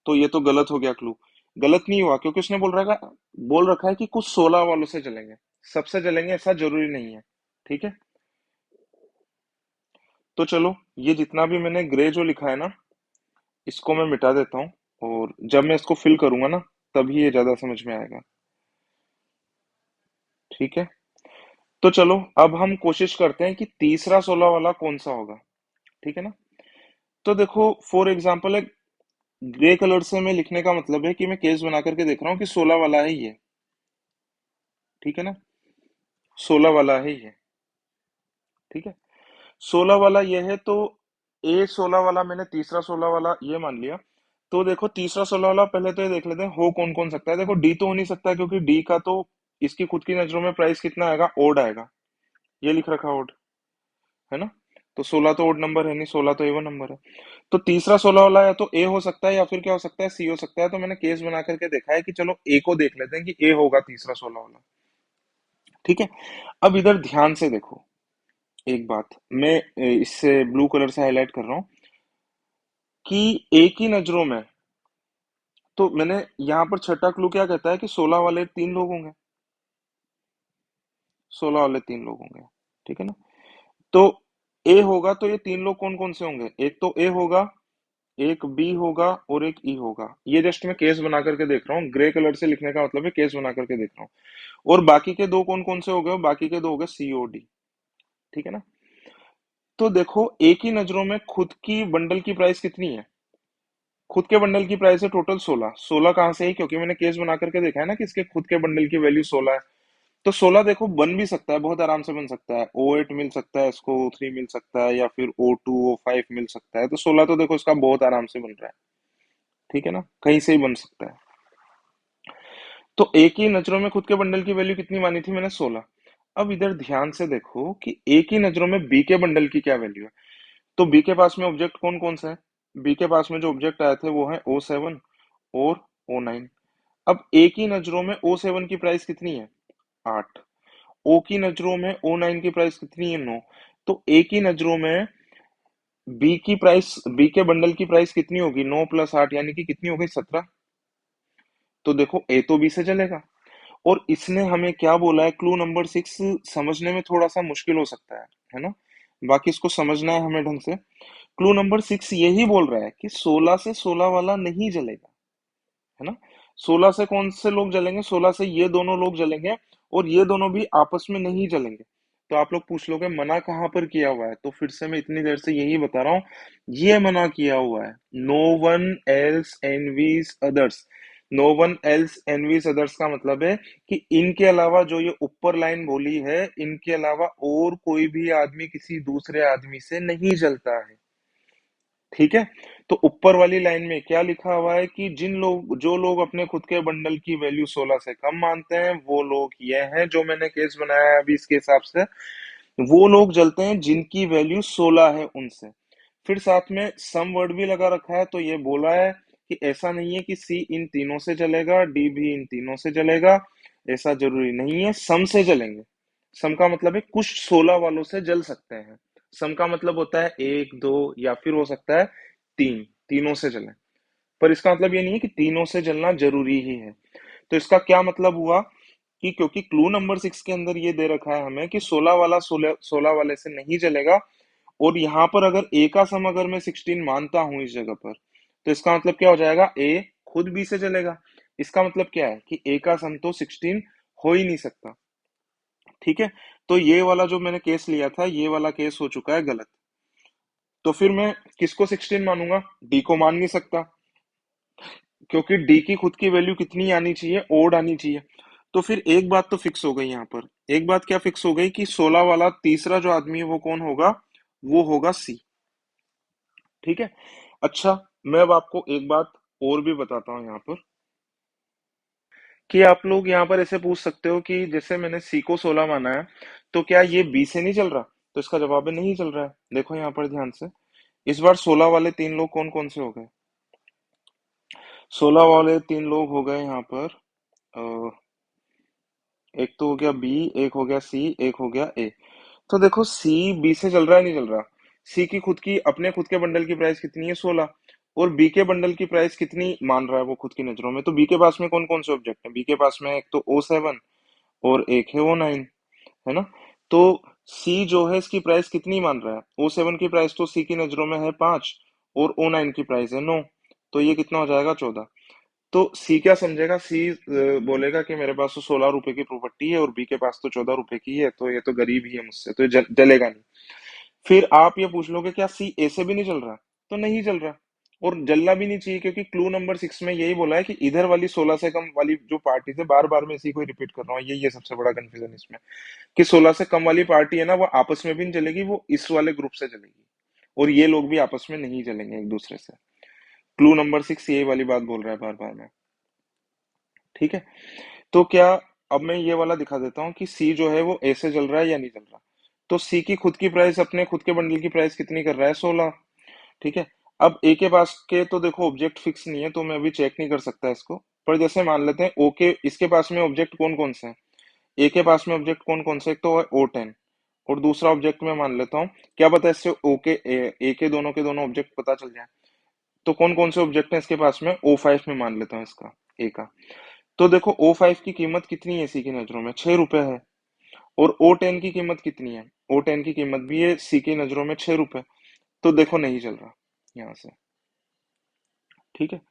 तो ये तो गलत हो गया क्लू। गलत नहीं हुआ, क्योंकि उसने बोल रखा है कि कुछ 16 वालों से जलेंगे, सबसे जलेंगे ऐसा जरूरी नहीं है। ठीक है, तो चलो, ये जितना भी मैंने ग्रे जो लिखा है ना, इसको मैं मिटा देता हूँ, और जब मैं इसको फिल करूंगा ना, तभी ये ज्यादा समझ में आएगा। ठीक है, तो चलो अब हम कोशिश करते हैं कि तीसरा 16 वाला कौन सा होगा। ठीक है ना। तो देखो फॉर एग्जाम्पल एक ग्रे कलर से मैं लिखने का मतलब है कि मैं केस बना करके देख रहा हूँ कि 16 वाला है ये। ठीक है ना, 16 वाला है ये। ठीक है, 16 वाला ये है तो ए 16 वाला मैंने तीसरा 16 वाला ये मान लिया। तो देखो तीसरा 16 वाला पहले तो ये देख लेते हैं हो कौन कौन सकता है। देखो डी तो हो नहीं सकता क्योंकि डी का तो इसकी खुद की नजरों में प्राइस कितना आएगा, ओड आएगा। ये लिख रखा ओड, है ना। तो 16 तो ओड नंबर है नहीं, 16 तो एवन नंबर है। तो तीसरा 16 वाला या तो ए हो सकता है या फिर क्या हो सकता है, सी हो सकता है। तो मैंने केस बना करके देखा है कि चलो ए को देख लेते हैं कि ए होगा तीसरा 16 वाला। ठीक है, अब इधर ध्यान से देखो एक बात मैं इससे ब्लू कलर से हाईलाइट कर रहा हूँ कि एक ही नजरों में, तो मैंने यहाँ पर छठा क्लू क्या कहता है कि 16 वाले तीन लोग होंगे, 16 वाले तीन लोग होंगे। ठीक है ना। तो ए होगा तो ये तीन लोग कौन कौन से होंगे, एक तो ए होगा, एक बी होगा और एक ई होगा। ये जस्ट मैं केस बना करके देख रहा हूँ, ग्रे कलर से लिखने का मतलब है केस बना करके देख रहा हूँ। और बाकी के दो कौन कौन से हो गए, बाकी के दो हो गए सी और डी। ठीक है ना। तो देखो एक ही नजरों में खुद की बंडल की प्राइस कितनी है, खुद के बंडल की प्राइस है टोटल 16। 16 कहाँ से है, क्योंकि मैंने केस बना करके देखा है ना कि इसके खुद के बंडल की वैल्यू 16 है। तो 16 देखो बन भी सकता है, बहुत आराम से बन सकता है। O8 मिल सकता है इसको, O3 मिल सकता है या फिर O2 O5 मिल सकता है। तो 16 तो देखो इसका बहुत आराम से बन रहा है। ठीक है ना, कहीं से ही बन सकता है। तो एक ही नजरों में खुद के बंडल की वैल्यू कितनी मानी थी मैंने, 16। अब इधर ध्यान से देखो कि एक ही नजरों में बी के बंडल की क्या वैल्यू है। तो बी के पास में ऑब्जेक्ट कौन कौन सा है, बी के पास में जो ऑब्जेक्ट आए थे वो है O7 और O9। अब एक ही नजरों में O7 की प्राइस कितनी है, 8। ओ की नजरों में O9 की प्राइस कितनी है, 9। तो ए की नजरों में बी की प्राइस, बी के बंडल की प्राइस कितनी होगी, 9 प्लस 8 यानी कि कितनी हो गई, 17। तो देखो ए तो बी से चलेगा। और इसने हमें क्या बोला है, क्लू नंबर 6 समझने में थोड़ा सा मुश्किल हो सकता है ना। बाकी इसको समझना है हमें ढंग से। क्लू नंबर 6 यही बोल रहा है कि 16 से 16 वाला नहीं जलेगा, है ना। 16 से कौन से लोग जलेंगे, 16 से ये दोनों लोग जलेंगे और ये दोनों भी आपस में नहीं जलेंगे। तो आप लोग पूछ लोगे मना कहाँ पर किया हुआ है, तो फिर से मैं इतनी देर से यही बता रहा हूँ, ये मना किया हुआ है। No one else envies others. No one else envies others का मतलब है कि इनके अलावा जो ये ऊपर लाइन बोली है, इनके अलावा और कोई भी आदमी किसी दूसरे आदमी से नहीं जलता है। ठीक है, तो ऊपर वाली लाइन में क्या लिखा हुआ है कि जिन लोग, जो लोग अपने खुद के बंडल की वैल्यू 16 से कम मानते हैं वो लोग ये हैं, जो मैंने केस बनाया है अभी इसके हिसाब से, वो लोग जलते हैं जिनकी वैल्यू 16 है उनसे। फिर साथ में सम वर्ड भी लगा रखा है, तो ये बोला है कि ऐसा नहीं है कि सी इन तीनों से जलेगा, डी भी इन तीनों से जलेगा, ऐसा जरूरी नहीं है, सम से जलेंगे। सम का मतलब है कुछ 16 वालों से जल सकते हैं। सम का मतलब होता है एक दो या फिर हो सकता है तीन, तीनों से जलें। पर इसका मतलब ये नहीं है कि तीनों से जलना जरूरी ही है। तो इसका क्या मतलब हुआ कि क्योंकि क्लू नंबर 6 के अंदर ये दे रखा है हमें कि 16 वाला 16 वाले से नहीं जलेगा, और यहाँ पर अगर ए का सम अगर मैं 16 मानता हूं इस जगह पर, तो इसका मतलब क्या हो जाएगा, ए खुद बी से जलेगा। इसका मतलब क्या है कि ए का सम तो 16 हो ही नहीं सकता। ठीक है, तो ये वाला जो मैंने केस लिया था, ये वाला केस हो चुका है गलत। तो फिर मैं किसको 16 मानूंगा, डी को मान नहीं सकता, क्योंकि डी की खुद की वैल्यू कितनी आनी चाहिए, ओड आनी चाहिए। तो फिर एक बात तो फिक्स हो गई यहाँ पर, एक बात क्या फिक्स हो गई कि 16 वाला तीसरा जो आदमी है वो कौन होगा, वो होगा सी। ठीक है, अच्छा मैं अब आपको एक बात और भी बताता हूँ यहाँ पर, कि आप लोग यहाँ पर ऐसे पूछ सकते हो कि जैसे मैंने सी को 16 माना है, तो क्या ये बी से नहीं चल रहा। तो इसका जवाब है नहीं चल रहा है। देखो यहाँ पर ध्यान से, इस बार 16 वाले तीन लोग कौन कौन से हो गए, 16 वाले तीन लोग हो गए यहाँ पर, एक तो हो गया बी, एक हो गया सी, एक हो गया ए। तो देखो सी बी से चल रहा है, नहीं चल रहा। सी की खुद की, अपने खुद के बंडल की प्राइस कितनी है, 16। और बी के बंडल की प्राइस कितनी मान रहा है वो खुद की नजरों में, तो बी के पास में कौन कौन से ऑब्जेक्ट है, बी के पास में एक तो O7 और एक है O9, है ना। तो सी जो है इसकी प्राइस कितनी मान रहा है, O7 की प्राइस तो सी की नजरों में है 5 और O9 की प्राइस है 9। तो ये कितना हो जाएगा, 14। तो सी क्या समझेगा, सी बोलेगा कि मेरे पास तो 16 रुपए की प्रॉपर्टी है और बी के पास तो 14 रुपए की है, तो ये तो गरीब ही है मुझसे, तो ये जलेगा नहीं। फिर आप ये पूछ लोगे क्या सी ए से भी नहीं चल रहा, तो नहीं चल रहा, और जलना भी नहीं चाहिए, क्योंकि क्लू नंबर 6 में यही बोला है कि इधर वाली 16 से कम वाली जो पार्टी है, बार बार मैं इसी को रिपीट कर रहा हूँ, ये सबसे बड़ा कंफ्यूजन इसमें, कि 16 से कम वाली पार्टी है ना, वो आपस में भी नहीं चलेगी, वो इस वाले ग्रुप से चलेगी, और ये लोग भी आपस में नहीं चलेंगे एक दूसरे से। क्लू नंबर 6 यही वाली बात बोल रहा है बार बार में। ठीक है, तो क्या, अब मैं ये वाला दिखा देता हूँ कि सी जो है वो ए से चल रहा है या नहीं चल रहा। तो सी की खुद की प्राइस, अपने खुद के बंडल की प्राइस कितनी कर रहा है, 16। ठीक है, अब ए के पास के तो देखो ऑब्जेक्ट फिक्स नहीं है, तो मैं अभी चेक नहीं कर सकता इसको, पर जैसे मान लेते हैं ओ के, इसके पास में ऑब्जेक्ट कौन कौन से हैं, ए के पास में ऑब्जेक्ट कौन कौन से, एक तो है O10, और दूसरा ऑब्जेक्ट मैं मान लेता हूँ, क्या पता इससे ओ के ए के दोनों ऑब्जेक्ट पता चल जाए, तो कौन कौन से ऑब्जेक्ट हैं इसके पास में, O5 में मान लेता हूँ इसका, ए का। तो देखो O5 की कीमत कितनी है इसी की नजरों में, 6 रुपए है, और O10 की कीमत कितनी है, O10 की कीमत भी है सी की नजरों में 6 रुपए, तो देखो नहीं चल रहा यहाँ से। ठीक है,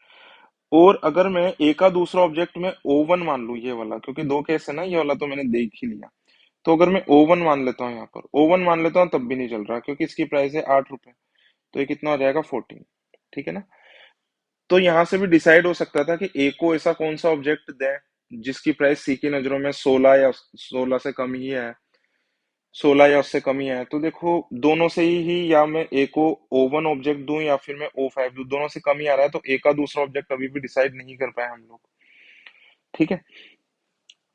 और अगर मैं ए का दूसरा ऑब्जेक्ट में O1 मान लूं, ये वाला, क्योंकि दो केस है ना, ये वाला तो मैंने देख ही लिया, तो अगर मैं O1 मान लेता हूँ, यहाँ पर O1 मान लेता हूँ, तब भी नहीं चल रहा, क्योंकि इसकी प्राइस है 8 रुपए, तो ये कितना हो जाएगा, 14। ठीक है ना, तो यहाँ से भी डिसाइड हो सकता था कि ए को ऐसा कौन सा ऑब्जेक्ट दे जिसकी प्राइस सी की नजरों में 16 या 16 से कम ही है, 16 या उससे कम ही है, तो देखो दोनों से ही या मैं ए को O1 ऑब्जेक्ट दूं या फिर मैं O5 दूं, दोनों से कम ही आ रहा है, तो ए का दूसरा ऑब्जेक्ट अभी भी डिसाइड नहीं कर पाए हम लोग। ठीक है,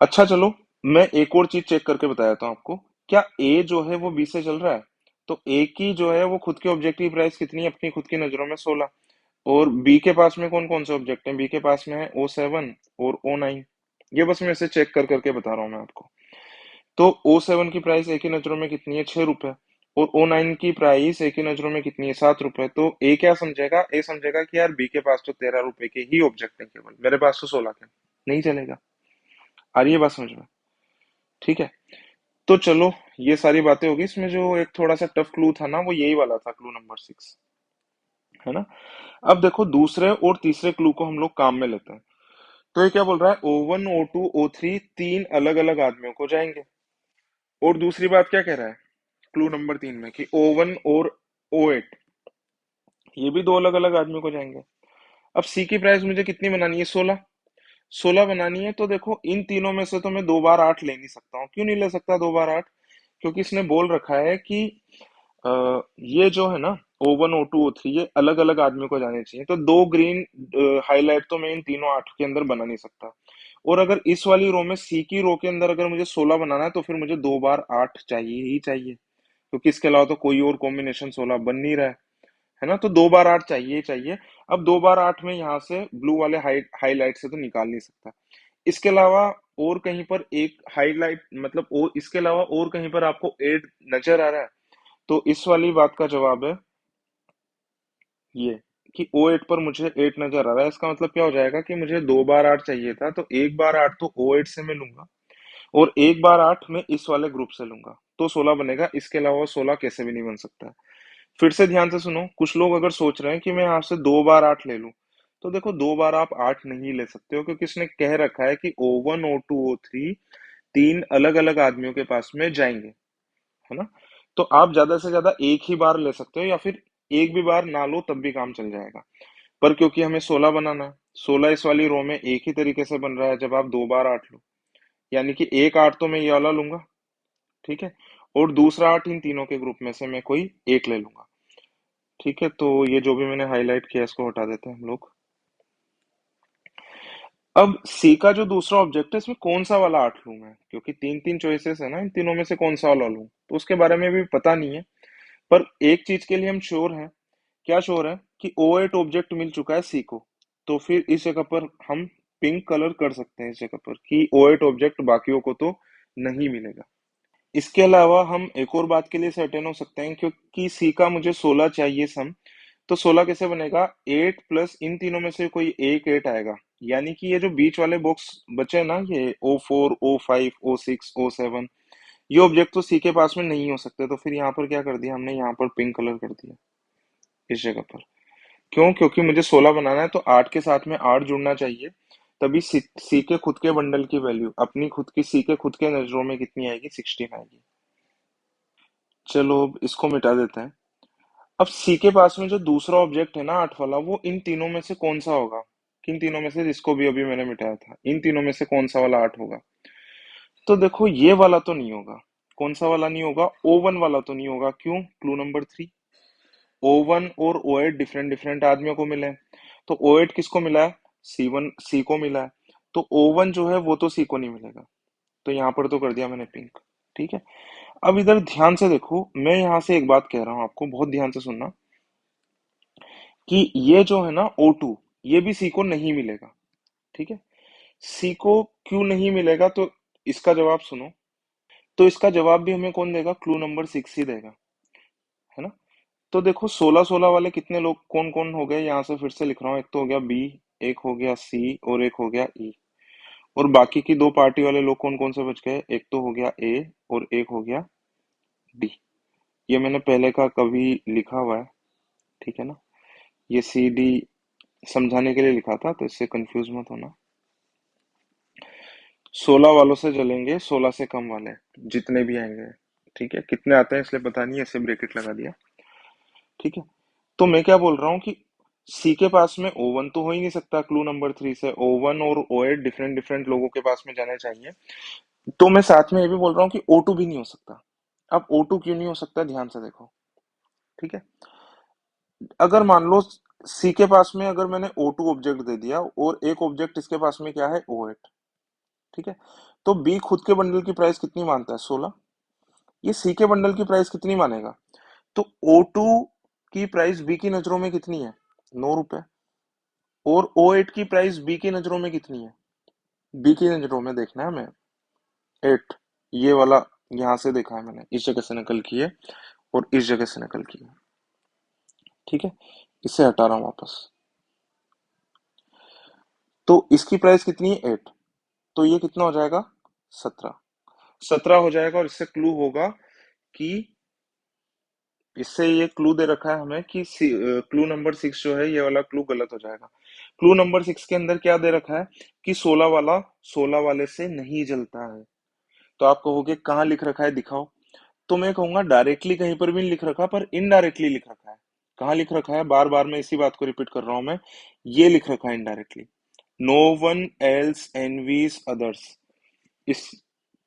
अच्छा चलो, मैं एक और चीज चेक करके बता देता हूँ आपको, क्या ए जो है वो बी से चल रहा है, तो ए की जो है वो खुद के ऑब्जेक्ट की प्राइस कितनी है अपनी खुद की नजरों में, 16, और बी के पास में कौन कौन से ऑब्जेक्ट हैं, बी के पास में है O7 और O9, ये बस मैं इसे चेक कर करके बता रहा हूँ मैं आपको। तो O7 की प्राइस ए की नजरों में कितनी है, 6 रुपए, और O9 की प्राइस ए की नजरों में कितनी है, 7 रुपए, तो ए क्या समझेगा, ए समझेगा कि यार बी के पास तो 13 रुपए के ही ऑब्जेक्ट है केवल, मेरे पास तो 16 के, नहीं चलेगा। आ रही है बात समझ में? ठीक है, तो चलो, ये सारी बातें होगी, इसमें जो एक थोड़ा सा टफ क्लू था ना, वो यही वाला था, क्लू नंबर 6, है ना। अब देखो दूसरे और तीसरे क्लू को हम लोग काम में लेते हैं। तो ये क्या बोल रहा है, O1 O2 O3 तीन अलग अलग आदमियों को जाएंगे, और दूसरी बात क्या कह रहा है क्लू नंबर 3 में, कि O1 और O8 ये भी दो अलग अलग आदमियों को जाएंगे। अब सी की प्राइस मुझे कितनी बनानी है, 16, 16 बनानी है, तो देखो इन तीनों में से तो मैं 2 बार 8 ले नहीं सकता हूँ, क्यों नहीं ले सकता 2 बार 8, क्योंकि इसने बोल रखा है कि ये जो है ना O1 O2 O3 ये अलग अलग आदमियों को जाने चाहिए, तो दो ग्रीन हाईलाइट तो मैं इन तीनों 8 के अंदर बना नहीं सकता, और अगर इस वाली रो में सी की रो के अंदर अगर मुझे 16 बनाना है, तो फिर मुझे 2 बार 8 चाहिए ही चाहिए, क्योंकि इसके अलावा तो कोई और कॉम्बिनेशन 16 बन नहीं रहा है ना, तो 2 बार 8 चाहिए ही चाहिए। अब 2 बार 8 में यहाँ से ब्लू वाले हाईलाइट से तो निकाल नहीं सकता, इसके अलावा और कहीं पर एक हाईलाइट, मतलब और इसके अलावा और कहीं पर आपको 8 नजर आ रहा है, तो इस वाली बात का जवाब है ये, कि O8 पर मुझे 8 नजर आ रहा है, इसका मतलब क्या हो जाएगा कि मुझे 2 बार 8 चाहिए था, तो 1 बार 8 तो O8 से मैं लूंगा, और 1 बार 8 मैं इस वाले ग्रुप से लूंगा, तो 16 बनेगा, इसके अलावा 16 कैसे भी नहीं बन सकता है। फिर से ध्यान से सुनो, कुछ लोग अगर सोच रहे हैं कि मैं आपसे 2 बार 8 ले लूं, तो देखो 2 बार आप 8 नहीं ले सकते हो, क्योंकि इसने कह रखा है कि O1 O2 O3 तीन अलग अलग आदमियों के पास में जाएंगे, है ना। तो आप ज्यादा से ज्यादा एक ही बार ले सकते हो, या फिर एक भी बार ना लो तब भी काम चल जाएगा, पर क्योंकि हमें 16 बनाना है, 16 इस वाली रो में एक ही तरीके से बन रहा है जब आप 2 बार 8 लो, यानी कि एक 8 तो मैं ये वाला लूंगा, ठीक है, और दूसरा 8 इन तीनों के ग्रुप में से मैं कोई एक ले लूंगा। ठीक है, तो ये जो भी मैंने हाईलाइट किया इसको हटा देते हैं हम लोग। अब सी का जो दूसरा ऑब्जेक्ट है, इसमें कौन सा वाला 8 लूं मैं, क्योंकि तीन तीन चॉइसेस है ना, इन तीनों में से कौन सा वाला लूं, तो उसके बारे में भी पता नहीं है, पर एक चीज के लिए हम श्योर हैं, क्या श्योर है, कि O8 ऑब्जेक्ट मिल चुका है सी को, तो फिर इस जगह पर हम पिंक कलर कर सकते हैं इस जगह पर, कि O8 ऑब्जेक्ट बाकियों को तो नहीं मिलेगा। इसके अलावा हम एक और बात के लिए सर्टेन हो सकते हैं, क्योंकि सी का मुझे 16 चाहिए सम, तो 16 कैसे बनेगा, 8 प्लस इन तीनों में से कोई एक 8 आएगा, यानी कि ये जो बीच वाले बॉक्स बचे ना, ये O4 O5 O6 O7, ये ऑब्जेक्ट तो सी के पास में नहीं हो सकते, तो फिर यहाँ पर क्या कर दिया हमने, यहाँ पर पिंक कलर कर दिया इस जगह पर। क्यों, क्योंकि मुझे 16 बनाना है, तो 8 के साथ में 8 जुड़ना चाहिए, तभी सी के खुद के बंडल की वैल्यू अपनी खुद की सी के खुद के नजरों में कितनी आएगी, 16 आएगी। चलो अब इसको मिटा देते हैं। अब सी के पास में जो दूसरा ऑब्जेक्ट है ना 8 वाला, वो इन तीनों में से कौन सा होगा? किन तीनों में से, जिसको भी अभी मैंने मिटाया था, इन तीनों में से कौन सा वाला 8 होगा? तो देखो ये वाला तो नहीं होगा। कौन सा वाला नहीं होगा? O1 वाला तो नहीं होगा। क्यों? Clue number 3। O1 और O8 डिफरेंट डिफरेंट आदमियों को मिले हैं। तो O8 किसको मिला है? C1 सी को मिला है। तो O1 जो है वो तो सी को नहीं मिलेगा। तो यहाँ पर तो कर दिया मैंने पिंक। ठीक है। अब इधर ध्यान से देखो, मैं यहाँ से एक बात कह रहा हूँ आपको, बहुत ध्यान से सुनना, कि ये जो है ना O2, ये भी सी को नहीं मिलेगा। ठीक है। सी को क्यों नहीं मिलेगा? तो इसका जवाब सुनो। तो इसका जवाब भी हमें कौन देगा? क्लू नंबर 6 ही देगा, है ना। तो देखो 16 16 वाले कितने लोग कौन कौन हो गए, यहाँ से फिर से लिख रहा हूँ। एक तो हो गया बी, एक हो गया सी, और एक हो गया ई। और बाकी की दो पार्टी वाले लोग कौन कौन से बच गए? एक तो हो गया ए, और एक हो गया डी। ये मैंने पहले का कभी लिखा हुआ है, ठीक है ना। ये सी डी समझाने के लिए लिखा था, तो इससे कंफ्यूज मत होना। 16 वालों से जलेंगे 16 से कम वाले, जितने भी आएंगे। ठीक है, कितने आते हैं इसलिए पता नहीं, ऐसे ब्रेकेट लगा दिया। ठीक है। तो मैं क्या बोल रहा हूँ कि सी के पास में O1 तो हो ही नहीं सकता, क्लू नंबर 3 से O1 और O8 डिफरेंट डिफरेंट लोगों के पास में जाने चाहिए। तो मैं साथ में ये भी बोल रहा हूँ कि O2 भी नहीं हो सकता। अब O2 क्यों नहीं हो सकता, ध्यान से देखो। ठीक है। अगर मान लो सी के पास में अगर मैंने O2 ऑब्जेक्ट दे दिया, और एक ऑब्जेक्ट इसके पास में क्या है? O8। ठीक है। तो बी खुद के बंडल की प्राइस कितनी मानता है? 16। ये सी के बंडल की प्राइस कितनी मानेगा? तो O2 की प्राइस बी की नजरों में कितनी है? 9 रुपए। और O8 की प्राइस बी की नजरों में कितनी है? बी की नजरों में देखना है हमें। 8। ये वाला यहां से देखा है मैंने, इस जगह से नकल की है, और इस जगह से नकल की है। ठीक है। इसे हटा रहा हूं वापस। तो इसकी प्राइस कितनी है? 8। तो ये कितना हो जाएगा? 17। 17 हो जाएगा। और इससे क्लू होगा कि, इससे ये क्लू दे रखा है हमें कि क्लू नंबर 6 जो है, ये वाला क्लू गलत हो जाएगा। क्लू नंबर 6 के अंदर क्या दे रखा है? कि 16 वाला 16 वाले से नहीं जलता है। तो आप कहोगे कहाँ लिख रखा है, दिखाओ। तो मैं कहूंगा डायरेक्टली कहीं पर भी नहीं लिख रखा, पर इनडायरेक्टली लिख रखा है। कहाँ लिख रखा है? बार बार मैं इसी बात को रिपीट कर रहा हूं मैं। ये लिख रखा है indirectly, no one else envies others. इस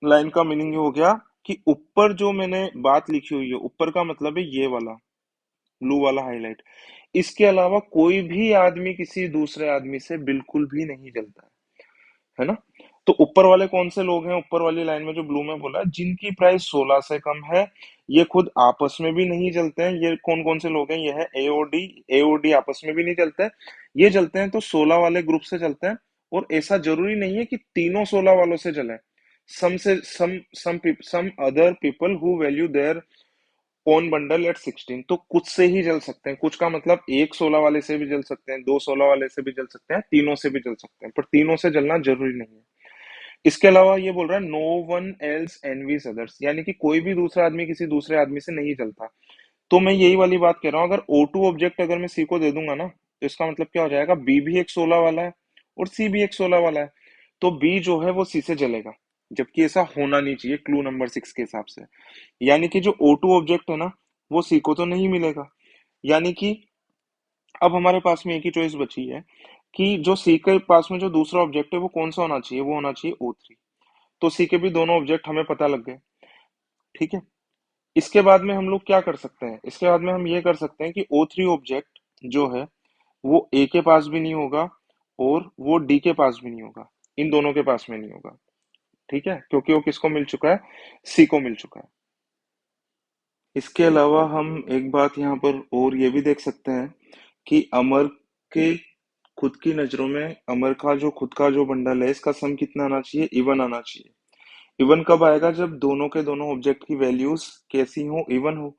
लाइन का मीनिंग ये हो गया कि ऊपर जो मैंने बात लिखी हुई है, ऊपर का मतलब है ये वाला ब्लू वाला हाईलाइट, इसके अलावा कोई भी आदमी किसी दूसरे आदमी से बिल्कुल भी नहीं जलता है ना। तो ऊपर वाले कौन से लोग हैं? ऊपर वाली लाइन में जो ब्लू में बोला, जिनकी प्राइस 16 से कम है, ये खुद आपस में भी नहीं जलते हैं। ये कौन कौन से लोग हैं? ये है एओडी। एओडी आपस में भी नहीं जलते हैं। ये जलते हैं तो 16 वाले ग्रुप से जलते हैं। और ऐसा जरूरी नहीं है कि तीनों 16 वालों से जले। Some other people who value their own bundle at 16, तो कुछ से ही जल सकते हैं। कुछ का मतलब एक 16 वाले से भी जल सकते हैं, दो 16 वाले से भी जल सकते हैं, तीनों से भी जल सकते हैं, पर तीनों से जलना जरूरी नहीं है। इसके अलावा ये बोल रहा है no one else envies others, यानी कि कोई भी दूसरा आदमी किसी दूसरे आदमी से नहीं जलता। तो मैं यही वाली बात कह रहा हूँ, अगर O2 ऑब्जेक्ट अगर मैं सी को दे दूंगा ना, तो इसका मतलब क्या हो जाएगा? बी भी एक 16 वाला है, और सी भी एक 16 वाला है। तो बी जो है वो सी से जलेगा, जबकि ऐसा होना नहीं चाहिए क्लू नंबर 6 के हिसाब से। यानी कि जो O2 ऑब्जेक्ट है ना, वो सी को तो नहीं मिलेगा। यानी कि अब हमारे पास में एक ही चॉइस बची है, कि जो सी के पास में जो दूसरा ऑब्जेक्ट है वो कौन सा होना चाहिए? वो होना चाहिए O3। तो सी के भी दोनों ऑब्जेक्ट हमें पता लग गए। ठीक है। इसके बाद में हम लोग क्या कर सकते हैं? इसके बाद में हम ये कर सकते हैं कि O3 ऑब्जेक्ट जो है वो ए के पास भी नहीं होगा, और वो डी के पास भी नहीं होगा। इन दोनों के पास में नहीं होगा। ठीक है, क्योंकि वो किसको मिल चुका है? सी को मिल चुका है। इसके अलावा हम एक बात यहाँ पर और ये भी देख सकते हैं कि अमर के खुद की नजरों में, अमर का जो खुद का जो बंडल है, इसका सम कितना आना चाहिए? इवन आना चाहिए। इवन कब आएगा? जब दोनों के दोनों ऑब्जेक्ट की वैल्यूज कैसी हो? इवन हो।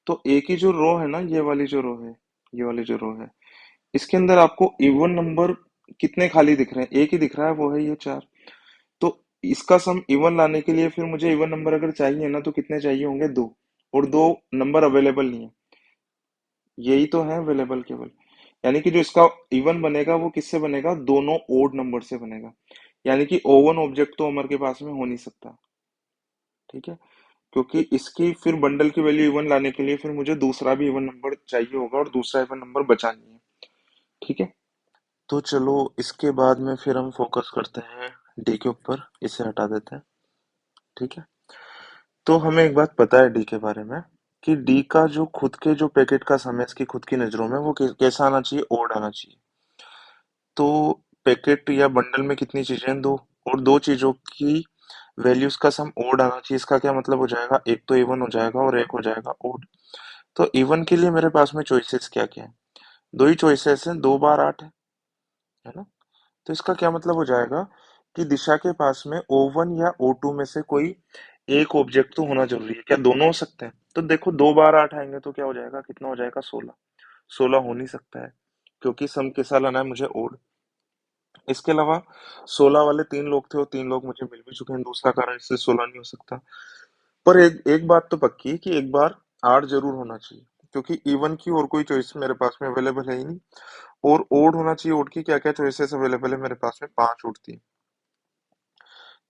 तो एक ही जो रो है ना, ये वाली जो रो है, ये वाली जो रो है, इसके अंदर आपको इवन नंबर कितने खाली दिख रहे हैं? एक ही दिख रहा है, वो है ये 4। तो इसका सम इवन लाने के लिए फिर मुझे इवन नंबर अगर चाहिए ना, तो कितने चाहिए होंगे? 2। और 2 नंबर अवेलेबल नहीं है, यही तो है अवेलेबल केवल। यानी कि जो इसका इवन बनेगा वो किससे बनेगा, दोनों ओड नंबर से बनेगा। यानी कि ओवन ऑब्जेक्ट तो अमर के पास में हो नहीं सकता। ठीक है, क्योंकि इसकी फिर बंडल की वैल्यू इवन लाने के लिए फिर मुझे दूसरा भी इवन नंबर चाहिए होगा और दूसरा इवन नंबर बचा नहीं है। ठीक है, तो चलो इसके बाद में फिर हम फोकस करते हैं डी के ऊपर, इसे हटा देते हैं। ठीक है, तो हमें एक बात पता है डी के बारे में, कि डी का जो खुद के जो पैकेट का समय इसकी खुद की नजरों में वो कैसा आना चाहिए, ओड आना चाहिए। तो पैकेट या बंडल में कितनी चीजें हैं, दो, और दो चीजों की वैल्यूज का सम ओड आना चाहिए। इसका क्या मतलब हो जाएगा, एक तो इवन हो जाएगा और एक हो जाएगा ओड। तो इवन के लिए मेरे पास में चॉइसेस क्या क्या है, दो ही चॉइसेस हैं, 2 बार 8 है ना। तो इसका क्या मतलब हो जाएगा कि दिशा के पास में O1 या O2 में से कोई एक ऑब्जेक्ट तो होना जरूरी है। क्या दोनों हो सकते हैं, तो देखो 2 बार 8 आएंगे तो क्या हो जाएगा, कितना हो जाएगा, 16। 16 हो नहीं सकता है, क्योंकि सम कैसा लाना है मुझे, ओड। इसके अलावा 16 वाले 3 लोग थे और 3 लोग मुझे मिल भी चुके हैं, दूसरा कारण इससे 16 नहीं हो सकता। पर एक एक बात तो पक्की है कि एक बार 8 जरूर होना चाहिए, क्योंकि इवन की और कोई चॉइस मेरे पास में अवेलेबल है ही नहीं। और ओड होना चाहिए, ओड की क्या क्या चॉइसेस अवेलेबल है मेरे पास में, 5 ओड थी।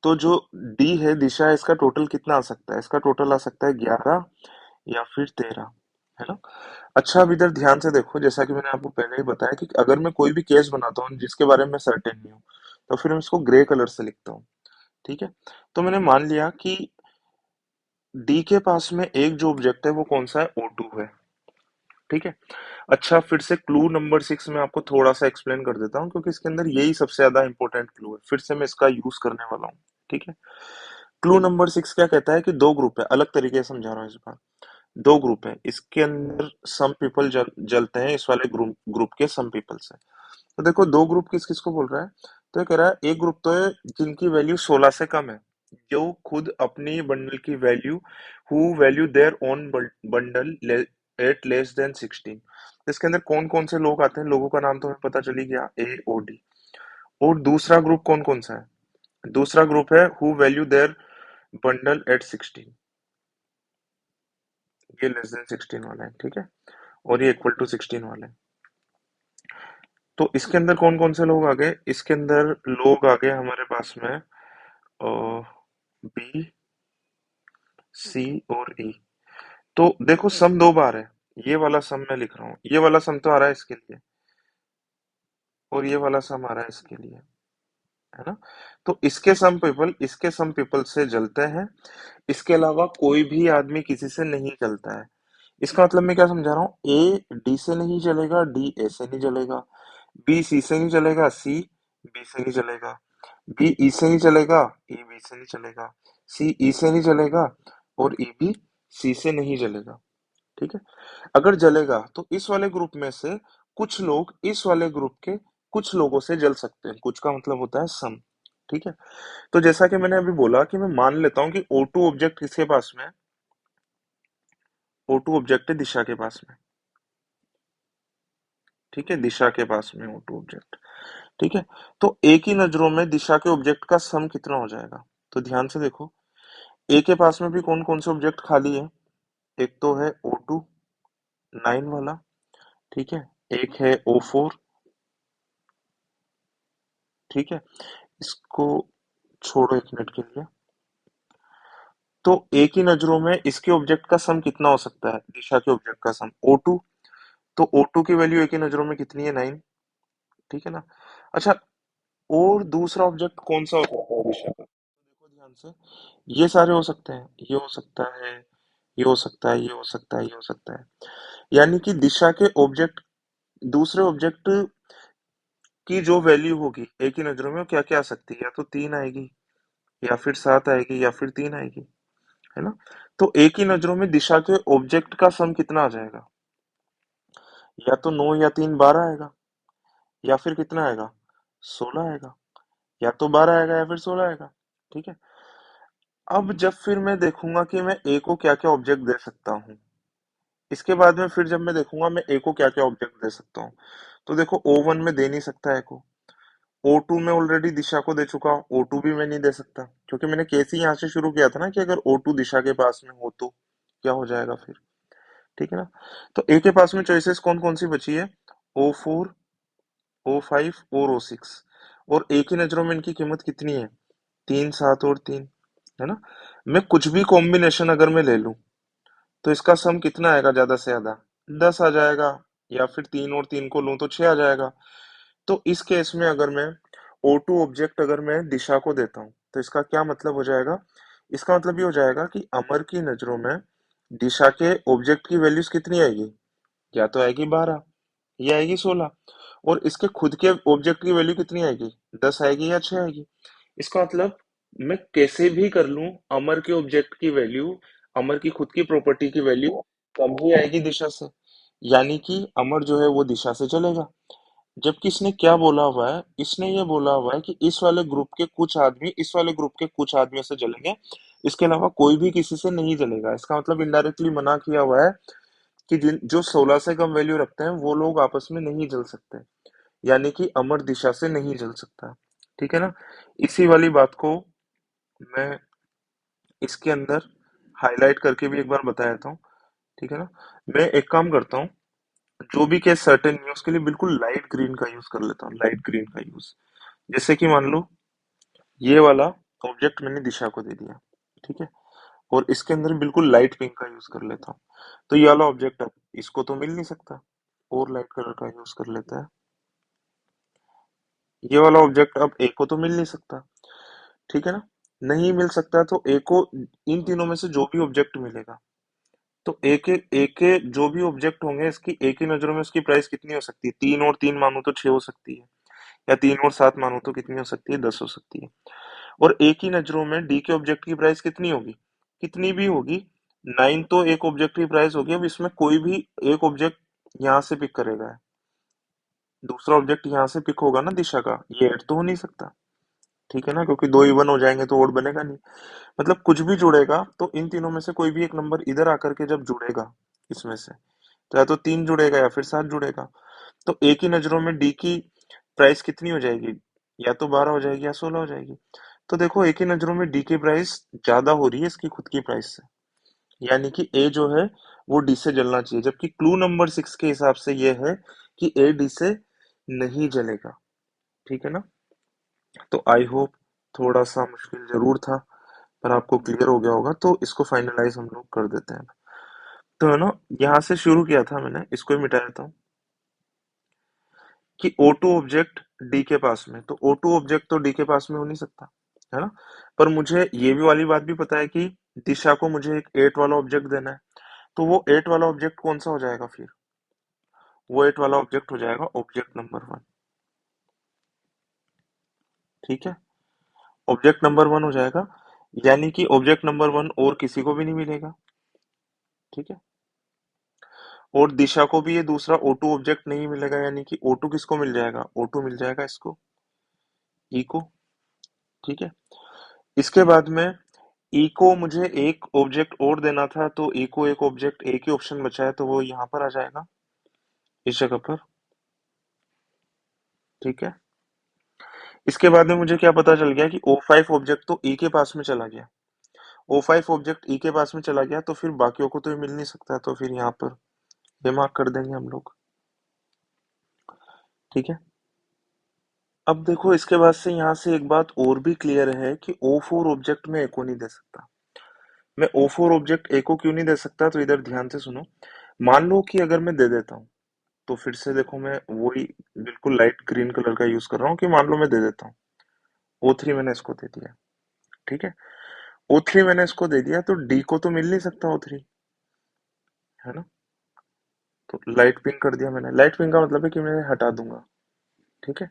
तो जो डी है, दिशा है, इसका टोटल कितना आ सकता है, इसका टोटल आ सकता है 11 या फिर 13, है ना। अच्छा, अब इधर ध्यान से देखो, जैसा कि मैंने आपको पहले ही बताया कि अगर मैं कोई भी केस बनाता हूँ जिसके बारे में मैं सर्टेन नहीं हूँ, तो फिर मैं इसको ग्रे कलर से लिखता हूँ। ठीक है, तो मैंने मान लिया कि डी के पास में एक जो ऑब्जेक्ट है वो कौन सा है, O2 है। ठीक है, अच्छा, फिर से क्लू नंबर 6 में आपको थोड़ा सा एक्सप्लेन कर देता हूँ, क्योंकि इसके अंदर यही सबसे ज्यादा इंपॉर्टेंट क्लू है, फिर से मैं इसका यूज करने वाला हूँ। ठीक है, क्लू नंबर 6 क्या कहता है कि दो ग्रुप है, अलग तरीके से समझा रहा हूँ इस बार। दो ग्रुप है, इसके अंदर सम पीपल जलते हैं इस वाले ग्रुप ग्रुप के सम पीपल से। तो देखो दो ग्रुप किस किस को बोल रहा है, तो ये कह रहा है एक ग्रुप तो है जिनकी वैल्यू 16 से कम है, जो खुद अपनी बंडल की value, who value their own bundle at less than 16। इसके अंदर कौन कौन से लोग आते हैं, लोगों का नाम तो हमें पता चली गया, A O D। और दूसरा ग्रुप कौन कौन सा है, दूसरा ग्रुप है who value their bundle at 16, ये लेस देन 16 वाला है। ठीक है, और ये इक्वल टू 16 वाला है। तो इसके अंदर कौन कौन से लोग आ गए, इसके अंदर लोग आ गए हमारे पास में बी, सी और ई। तो देखो सम 2 बार है, ये वाला सम मैं लिख रहा हूँ, ये वाला सम तो आ रहा है इसके लिए, और ये वाला सम आ रहा है इसके लिए, है ना। तो इसके सम पीपल से जलते हैं, इसके अलावा कोई भी आदमी किसी से नहीं जलता है। इसका मतलब मैं क्या समझा रहा हूँ, ए डी से नहीं जलेगा, डी ए से नहीं जलेगा, बी सी से नहीं चलेगा, सी बी से नहीं चलेगा, बी ई से नहीं चलेगा, ई बी से नहीं चलेगा, सी ई से नहीं चलेगा, और ई भी सी से नहीं चलेगा। ठीक है, अगर जलेगा तो इस वाले ग्रुप में से कुछ लोग इस वाले ग्रुप के कुछ लोगों से जल सकते हैं, कुछ का मतलब होता है सम। ठीक है, तो जैसा कि मैंने अभी बोला कि मैं मान लेता हूँ कि O2 ऑब्जेक्ट किसके पास में है, O2 ऑब्जेक्ट है दिशा के पास में। ठीक है, दिशा के पास में O2 ऑब्जेक्ट। ठीक है, तो ए की नजरों में दिशा के ऑब्जेक्ट का सम कितना हो जाएगा, तो ध्यान से देखो, ए के पास में भी कौन कौन से ऑब्जेक्ट खाली है, एक तो है O2 9 वाला। ठीक है, एक है O4। ठीक है, इसको छोड़ो एक मिनट के लिए। तो ए की नजरों में इसके ऑब्जेक्ट का सम कितना हो सकता है, दिशा के ऑब्जेक्ट का सम O2। तो O2 की वैल्यू ए की नजरों में कितनी है, 9। ठीक है ना। अच्छा, और दूसरा ऑब्जेक्ट कौन सा हो सकता है दिशा का, देखो ध्यान से, ये सारे हो सकते हैं, ये हो सकता है, ये हो सकता है, ये हो सकता है, ये हो सकता है। यानी कि दिशा के ऑब्जेक्ट, दूसरे ऑब्जेक्ट की जो वैल्यू होगी ए की नजरों में, वो क्या क्या आ सकती है, या तो 3 आएगी, या फिर 7 आएगी, या फिर 3 आएगी, है ना। तो ए की नजरों में दिशा के ऑब्जेक्ट का सम कितना आ जाएगा, या तो 9 या 3 12 आएगा, या फिर कितना आएगा, 16 आएगा, या तो 12 आएगा या फिर 16 आएगा। ठीक है, अब जब फिर मैं देखूंगा कि मैं ए को क्या क्या ऑब्जेक्ट दे सकता हूँ, इसके बाद में फिर जब मैं देखूंगा मैं ए को क्या क्या ऑब्जेक्ट दे सकता हूँ, तो देखो O1 में दे नहीं सकता ए को, O2 में ऑलरेडी दिशा को दे चुका हूँ, O2 भी मैं नहीं दे सकता, क्योंकि मैंने केस ही यहाँ से शुरू किया था ना कि अगर O2 दिशा के पास में हो तो क्या हो जाएगा फिर। ठीक है ना, तो ए के पास में चॉइसेस कौन कौन सी बची है, O4, O5 और O6, और एक ही नजरों में इनकी कीमत कितनी है? 3, 7 और 3, है ना? मैं कुछ भी कॉम्बिनेशन अगर मैं ले लूं तो इसका सम कितना आएगा? ज्यादा से ज्यादा 10 आ जाएगा, या फिर 3 और 3 को लूं तो 6 आ जाएगा। तो इस केस में अगर मैं O2 ऑब्जेक्ट अगर मैं दिशा को देता हूँ तो इसका क्या मतलब हो जाएगा? इसका मतलब ये हो जाएगा कि अमर की नजरों में दिशा के ऑब्जेक्ट की वैल्यूज कितनी आएगी? या तो आएगी 12, या आएगी 16, और इसके खुद के ऑब्जेक्ट की वैल्यू कितनी आएगी? 10 आएगी या 6 आएगी। इसका मतलब मैं कैसे भी कर लूं, अमर के ऑब्जेक्ट की वैल्यू, अमर की खुद की प्रॉपर्टी की वैल्यू कम ही आएगी दिशा से, यानी कि अमर जो है वो दिशा से चलेगा। जबकि इसने क्या बोला हुआ है? इसने ये बोला हुआ है कि इस वाले ग्रुप के कुछ आदमी इस वाले ग्रुप के कुछ आदमियों से जलेंगे, इसके अलावा कोई भी किसी से नहीं जलेगा। इसका मतलब इनडायरेक्टली मना किया हुआ है कि जिन जो 16 से कम वैल्यू रखते हैं वो लोग आपस में नहीं जल सकते, यानी कि अमर दिशा से नहीं जल सकता। ठीक है ना? इसी वाली बात को मैं इसके अंदर हाईलाइट करके भी एक बार बता देता हूँ। ठीक है ना? मैं एक काम करता हूँ, जो भी केस सर्टेन है उसके लिए बिल्कुल लाइट ग्रीन का यूज कर लेता हूँ, लाइट ग्रीन का यूज। जैसे कि मान लो ये वाला ऑब्जेक्ट मैंने दिशा को दे दिया, ठीक है, और इसके अंदर बिल्कुल लाइट पिंक का यूज कर लेता हूँ। तो ये वाला ऑब्जेक्ट अब इसको तो मिल नहीं सकता, और लाइट कलर का यूज कर लेता है। ये वाला ऑब्जेक्ट अब ए को तो मिल नहीं सकता, ठीक है ना? नहीं मिल सकता तो ए को इन तीनों में से जो भी ऑब्जेक्ट मिलेगा, तो ए के जो भी ऑब्जेक्ट होंगे इसकी ए की नजरों में उसकी प्राइस कितनी हो सकती है? 3 और 3 मानूं तो 6 हो सकती है, या 3 और 7 मानूं तो कितनी हो सकती है? 10 हो सकती है। और ए की नजरों में डी के ऑब्जेक्ट की प्राइस कितनी होगी? कितनी भी होगी, 9 तो एक ऑब्जेक्ट की प्राइस होगी। अब इसमें कोई भी एक ऑब्जेक्ट यहाँ से पिक करेगा, दूसरा ऑब्जेक्ट यहाँ से पिक होगा ना दिशा का, ये ऐड तो हो नहीं सकता, ठीक है ना, क्योंकि दो इवन हो जाएंगे तो ओड बनेगा नहीं। मतलब कुछ भी जुड़ेगा तो इन तीनों में से कोई भी एक नंबर इधर आकर के जब जुड़ेगा इसमें से, तो या तो 3 जुड़ेगा या फिर 7 जुड़ेगा। तो ए की नजरों में डी की प्राइस कितनी हो जाएगी? या तो 12 हो जाएगी या 16 हो जाएगी। तो देखो ए की नजरों में डी की प्राइस ज्यादा हो रही है इसकी खुद की प्राइस से, यानी कि ए जो है वो डी से जलना चाहिए, जबकि क्लू नंबर 6 के हिसाब से ये है कि ए डी से नहीं जलेगा। ठीक है ना? तो आई होप थोड़ा सा मुश्किल जरूर था, पर आपको क्लियर हो गया होगा। तो इसको फाइनलाइज हम लोग कर देते हैं। तो है ना, यहाँ से शुरू किया था मैंने, इसको ही मिटा देता हूँ कि O2 ऑब्जेक्ट डी के पास में, तो O2 ऑब्जेक्ट तो डी के पास में हो नहीं सकता, है ना? पर मुझे ये भी वाली बात भी पता है कि दिशा को मुझे एक 8 वाला ऑब्जेक्ट देना है। तो वो 8 वाला ऑब्जेक्ट कौन सा हो जाएगा फिर? वो 8 वाला ऑब्जेक्ट हो जाएगा ऑब्जेक्ट नंबर 1। ठीक है? ऑब्जेक्ट नंबर 1 हो जाएगा, यानी कि ऑब्जेक्ट नंबर 1 और किसी को भी नहीं मिलेगा। ठीक है? और दिशा को भी ये दूसरा O2 ऑब्जेक्ट नहीं मिलेगा, यानी कि O2 किसको मिल जाएगा? O2 मिल जाएगा इसको, E को। ठीक है? इसके बाद में E को मुझे एक ऑब्जेक्ट और देना था, तो E को एक ऑब्जेक्ट, एक ही ऑप्शन बचा है तो वो यहाँ पर आ जाएगा, इस जगह पर। ठीक है? इसके बाद में मुझे क्या पता चल गया कि O5 ऑब्जेक्ट तो E के पास में चला गया। O5 ऑब्जेक्ट E के पास में चला गया तो फिर बाकियों को तो ये मिल नहीं सकता, तो फिर यहाँ पर ये मार्क कर देंगे हम लोग। ठीक है? अब देखो इसके बाद से यहाँ से एक बात और भी क्लियर है कि O4 ऑब्जेक्ट में A को नहीं दे सकता। मैं O4 ऑब्जेक्ट A को क्यों नहीं दे सकता? तो इधर ध्यान से सुनो। मान लो कि अगर मैं दे देता हूँ, तो फिर से देखो मैं वही बिल्कुल लाइट ग्रीन कलर का यूज कर रहा हूँ कि मान लो मैं दे देता हूँ O3 मैंने इसको दे दिया। ठीक है? O3 मैंने इसको दे दिया तो D को तो मिल नहीं सकता O3, है ना? तो लाइट पिंक कर दिया मैंने। लाइट पिंक का मतलब है कि मैं हटा दूंगा। ठीक है?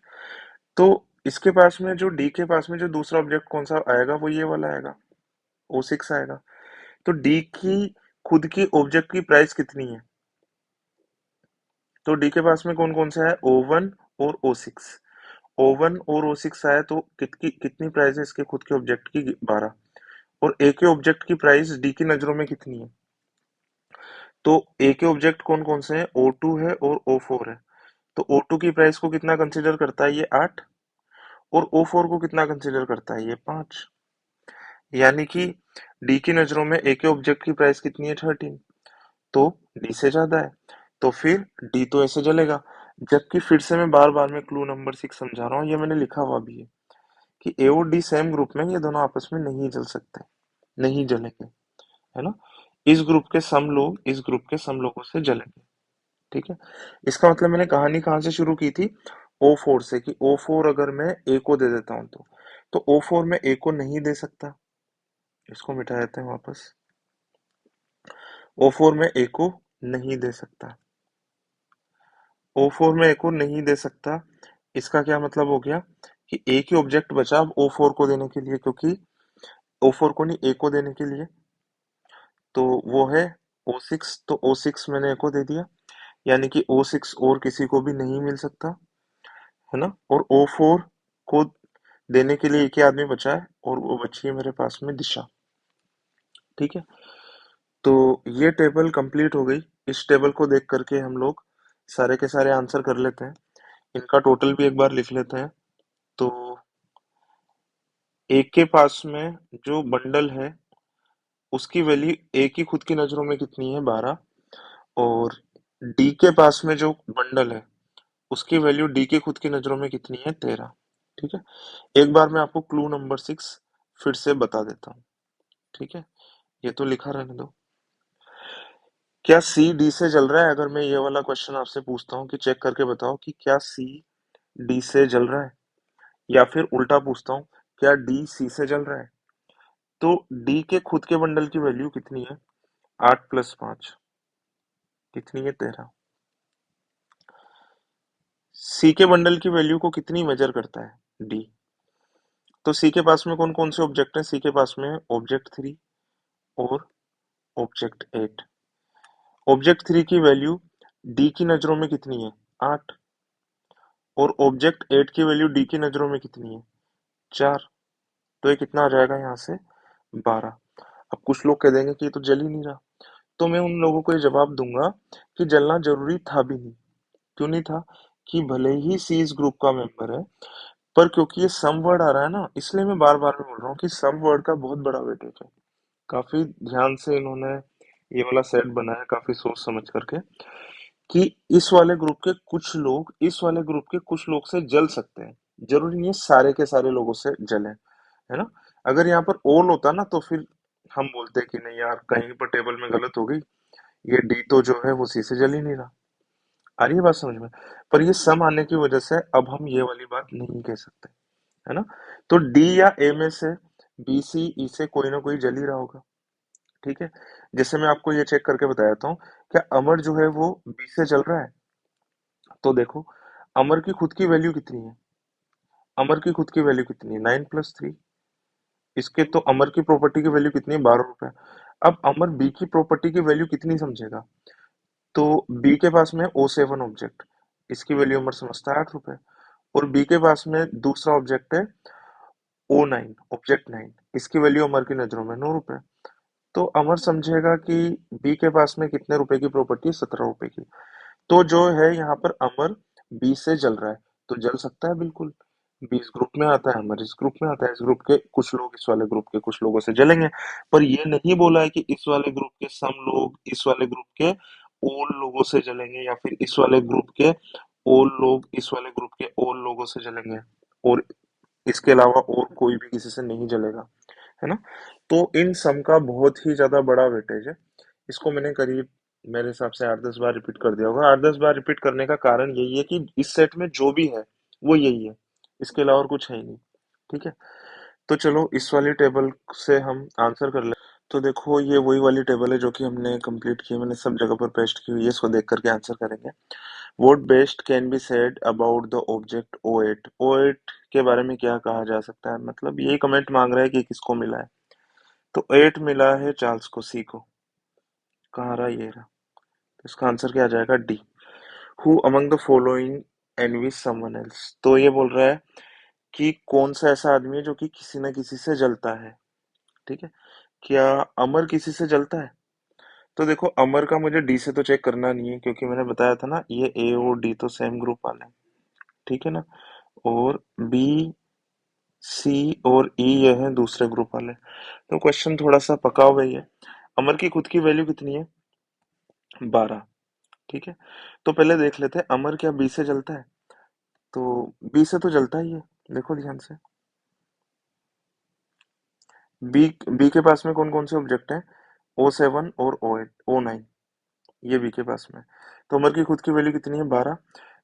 तो इसके पास में जो डी के पास में जो दूसरा ऑब्जेक्ट कौन सा आएगा, वो ये वाला आएगा, O6 आएगा। तो डी की खुद की ऑब्जेक्ट की प्राइस कितनी है? तो डी के पास में कौन कौन सा है? O1 और O6। O1 और O6 आया तो कितनी प्राइस है इसके खुद के ऑब्जेक्ट की? 12। और ए के ऑब्जेक्ट की प्राइस डी की नजरों में कितनी है? तो ए के ऑब्जेक्ट कौन कौन से हैं? O2 है और O4 है। तो O2 की प्राइस को कितना कंसीडर करता है? ये 8। और O4 को कितना कंसीडर करता है? ये 5। यानी कि डी की नजरों में ए के ऑब्जेक्ट की प्राइस कितनी है? 13। तो डी से ज्यादा है, तो फिर डी तो ऐसे जलेगा। जबकि फिर से मैं बार बार में क्लू नंबर 6 समझा रहा हूँ, ये मैंने लिखा हुआ भी है कि ए और डी सेम ग्रुप में, ये दोनों आपस में नहीं जल सकते, नहीं जलेंगे, है ना। इस ग्रुप के सम लोग इस ग्रुप के सम लोगों से जलेंगे। ठीक है। इसका मतलब मैंने कहानी कहाँ से शुरू की थी, ओ फोर से, कि ओ फोर अगर मैं ए को दे देता हूं तो ओ फोर में ए को नहीं दे सकता, इसको मिटा देते हैं वापस। ओ फोर में ए को नहीं दे सकता, ओ फोर में ए को नहीं दे सकता। इसका क्या मतलब हो गया कि एक ही ऑब्जेक्ट बचा अब ओ फोर को देने के लिए, क्योंकि ओ फोर को नहीं ए को देने के लिए, तो वो है ओ सिक्स। तो ओ सिक्स मैंने ए को दे दिया, यानी कि ओ सिक्स और किसी को भी नहीं मिल सकता, है ना। और ओ फोर को देने के लिए एक ही आदमी बचा है, और वो बची है मेरे पास में दिशा। ठीक है। तो ये टेबल कंप्लीट हो गई। इस टेबल को देख करके हम लोग सारे के सारे आंसर कर लेते हैं। इनका टोटल भी एक बार लिख लेते हैं। तो ए के पास में जो बंडल है उसकी वैल्यू ए की खुद की नजरों में कितनी है, 12। और डी के पास में जो बंडल है उसकी वैल्यू डी के खुद की नजरों में कितनी है, 13। ठीक है। एक बार मैं आपको क्लू नंबर 6 फिर से बता देता हूँ। ठीक है। ये तो लिखा रहने दो। क्या सी डी से जल रहा है? अगर मैं ये वाला क्वेश्चन आपसे पूछता हूँ कि चेक करके बताओ कि क्या सी डी से जल रहा है, या फिर उल्टा पूछता हूँ क्या डी सी से जल रहा है, तो डी के खुद के बंडल की वैल्यू कितनी है, 8 + 5 कितनी है, 13। सी के बंडल की वैल्यू को कितनी मेजर करता है, डी। तो सी के पास में कौन कौन से ऑब्जेक्ट हैं, सी के पास में ऑब्जेक्ट 3 और ऑब्जेक्ट 8। ऑब्जेक्ट 3 की वैल्यू डी की नजरों में कितनी है, 8। और ऑब्जेक्ट 8 की वैल्यू डी की नजरों में कितनी है, 4। तो ये कितना आ जाएगा यहाँ से, 12। अब कुछ लोग कह देंगे कि ये तो जल ही नहीं रहा, तो मैं उन लोगों को ये जवाब दूंगा कि जलना जरूरी था भी नहीं। क्यों नहीं था? कि भले ही सी इस ग्रुप का मेंबर है, पर क्योंकि ये सम वर्ड आ रहा है ना, इसलिए मैं बार बार में बोल रहा हूँ कि सम वर्ड का बहुत बड़ा वेटेज है। काफी ध्यान से इन्होंने ये वाला सेट बनाया, काफी सोच समझ करके, कि इस वाले ग्रुप के कुछ लोग इस वाले ग्रुप के कुछ लोग से जल सकते हैं, जरूरी नहीं है सारे के सारे लोगों से जले, है ना। अगर यहाँ पर ऑल होता ना तो फिर हम बोलते कि नहीं यार, कहीं पर टेबल में गलत हो गई, ये डी तो जो है वो सी से जल ही नहीं रहा। आ रही है बात समझ में? पर ये सम आने की वजह से अब हम ये वाली बात नहीं कह सकते, है ना। तो डी या ए में से बी सी ई से कोई ना कोई जल ही रहा होगा। ठीक है। जैसे मैं आपको ये चेक करके बता देता हूँ, क्या अमर जो है वो बी से जल रहा है? तो देखो, अमर की खुद की वैल्यू कितनी है, अमर की खुद की वैल्यू कितनी है, 9 + 3। इसके तो अमर की प्रॉपर्टी की वैल्यू कितनी है, 12 रुपए। अब अमर बी की प्रॉपर्टी की वैल्यू कितनी समझेगा, तो बी के पास में O7 ऑब्जेक्ट, इसकी वैल्यू अमर समझता है 8 रुपए। और बी के पास में दूसरा ऑब्जेक्ट है O9 ऑब्जेक्ट 9, इसकी वैल्यू अमर की नजरों में 9 रुपए। तो अमर समझेगा कि बी के पास में कितने रुपए की प्रॉपर्टी है, 17 रुपए की। तो जो है यहाँ पर अमर बी से जल रहा है, तो जल सकता है बिल्कुल। बी इस ग्रुप में आता है, अमर इस ग्रुप में आता है, इस ग्रुप के कुछ लोग इस वाले ग्रुप के कुछ लोगों से जलेंगे। पर ये नहीं बोला है कि इस वाले ग्रुप के सम लोग इस वाले ग्रुप के ओल लोगों से जलेंगे, या फिर इस वाले ग्रुप के ओल लोग इस वाले ग्रुप के ओल लोगों से जलेंगे, और इसके अलावा और कोई भी किसी से नहीं जलेगा, है ना। तो इन सम का बहुत ही ज्यादा बड़ा वेटेज है। इसको मैंने करीब, मेरे हिसाब से 8-10 बार रिपीट कर दिया होगा। 8-10 बार रिपीट करने का कारण यही है कि इस सेट में जो भी है वो यही है, इसके अलावा और कुछ है ही नहीं। ठीक है। तो चलो इस वाली टेबल से हम आंसर कर ले। तो देखो, ये वही वाली टेबल है जो कि हमने कंप्लीट की, मैंने सब जगह पर पेस्ट की हुई है, इसको देख करके आंसर करेंगे। What best can be said about the object O8? O8 के बारे में क्या कहा जा सकता है, मतलब ये कमेंट मांग रहा है कि किसको मिला है। तो 8 मिला है चार्ल्स को, सी को। कहाँ रहा, ये रहा। तो इसका आंसर क्या आ जाएगा, D. Who among the following envies someone else? तो ये बोल रहा है कि कौन सा ऐसा आदमी है जो कि किसी न किसी से जलता है। ठीक है। क्या अमर किसी से जलता है? तो देखो, अमर का मुझे डी से तो चेक करना नहीं है, क्योंकि मैंने बताया था ना, ये ए और डी तो सेम ग्रुप वाले हैं। ठीक है ना। और बी सी और ई ये हैं दूसरे ग्रुप वाले। तो क्वेश्चन थोड़ा सा पका हुआ ही है। अमर की खुद की वैल्यू कितनी है, 12। ठीक है, तो पहले देख लेते हैं अमर क्या बी से जलता है। तो बी से तो जलता ही है, देखो ध्यान से। बी बी के पास में कौन कौन से ऑब्जेक्ट हैं? O7 और O9, ये बी के पास में। तो अमर की खुद की वैल्यू कितनी है? 12।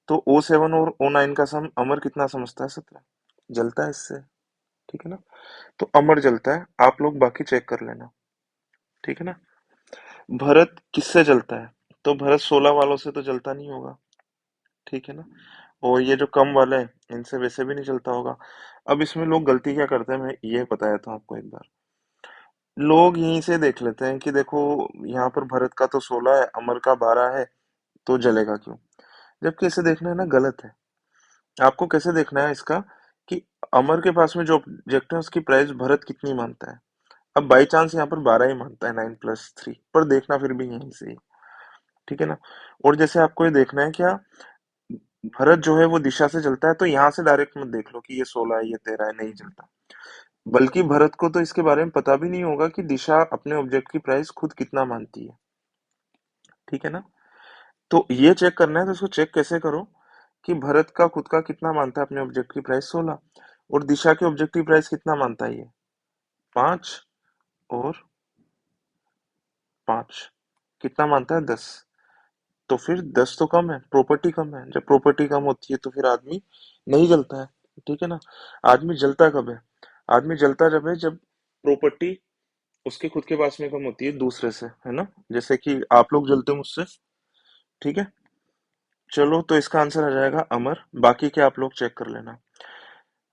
तो O7 और O9 का सम अमर कितना समझता है? 17। जलता है इससे, ठीक है ना। तो अमर जलता है, आप लोग बाकी चेक कर लेना, ठीक है ना। भरत किससे जलता है? तो भरत 16 वालों से तो जलता नहीं होगा, ठीक है ना। और ये जो कम वाले हैं इनसे वैसे भी नहीं चलता होगा। अब इसमें लोग गलती क्या करते हैं, मैं ये बता देता हूँ आपको एक बार। लोग यहीं से देख लेते हैं कि देखो यहाँ पर भरत का तो 16 है, अमर का 12 है, तो जलेगा क्यों? जबकि इसे देखना है ना, गलत है। आपको कैसे देखना है इसका, कि अमर के पास में जो ऑब्जेक्ट है उसकी प्राइस भरत कितनी मानता है। अब बाई चांस यहाँ पर 12 ही मानता है, 9+3, पर देखना फिर भी यहीं से ही, ठीक है ना। और जैसे आपको ये देखना है क्या, भरत जो है वो दिशा से चलता है, तो यहाँ से डायरेक्ट मत देख लो कि ये 16 है, ये 13 है, नहीं चलता। बल्कि भरत को तो इसके बारे में पता भी नहीं होगा कि दिशा अपने ऑब्जेक्ट की प्राइस खुद कितना मानती है, ठीक है ना। तो ये चेक करना है, तो इसको चेक कैसे करो कि भरत का खुद का कितना मानता है अपने ऑब्जेक्ट की प्राइस? 16। और दिशा के ऑब्जेक्ट की प्राइस कितना मानता है ये? 5 और 5, कितना मानता है? 10। तो फिर 10 तो कम है, प्रॉपर्टी कम है। जब प्रॉपर्टी कम होती है तो फिर आदमी नहीं जलता है, ठीक है ना। आदमी जलता कब है? आदमी जलता जब है जब प्रॉपर्टी उसके खुद के पास में कम होती है दूसरे से, है ना। जैसे कि आप लोग जलते हो मुझसे, ठीक है। चलो, तो इसका आंसर आ जाएगा अमर। बाकी के आप लोग चेक कर लेना।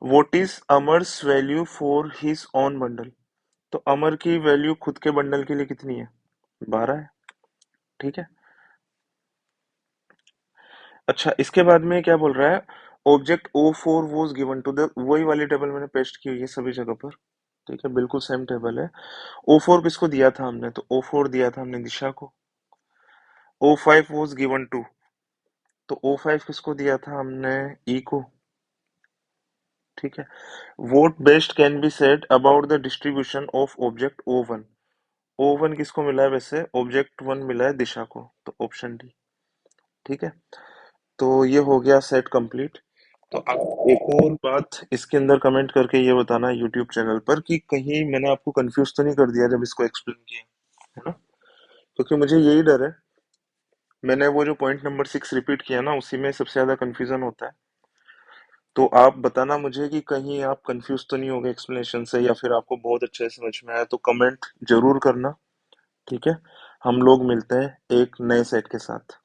What is अमर्स value for his own bundle? तो अमर की वैल्यू खुद के बंडल के लिए कितनी है? 12 है, ठीक है। अच्छा, इसके बाद में क्या बोल रहा है? Object O4 was given to the, वही वाली टेबल मैंने पेस्ट की हुई है सभी जगह पर, ठीक है, बिल्कुल सेम टेबल है। O4 किसको दिया था हमने? तो O4 दिया था हमने दिशा को। O5 वॉज गिवन टू, तो O5 किसको दिया था हमने? E को, ठीक है। Vote best can be said about the distribution of object O1? O1 किसको मिला है वैसे? ऑब्जेक्ट 1 मिला है दिशा को, तो ऑप्शन डी, ठीक है। तो ये हो गया सेट कंप्लीट। तो आप एक और बात इसके अंदर कमेंट करके ये बताना यूट्यूब चैनल पर कि कहीं मैंने आपको कंफ्यूज तो नहीं कर दिया जब इसको एक्सप्लेन किया, है ना। क्योंकि मुझे यही डर है, मैंने वो जो पॉइंट नंबर 6 रिपीट किया ना, उसी में सबसे ज्यादा कंफ्यूजन होता है। तो आप बताना मुझे कि कहीं आप कंफ्यूज तो नहीं हो गए एक्सप्लेनेशन से, या फिर आपको बहुत अच्छे से समझ में आया, तो कमेंट जरूर करना, ठीक है। हम लोग मिलते हैं एक नए सेट के साथ।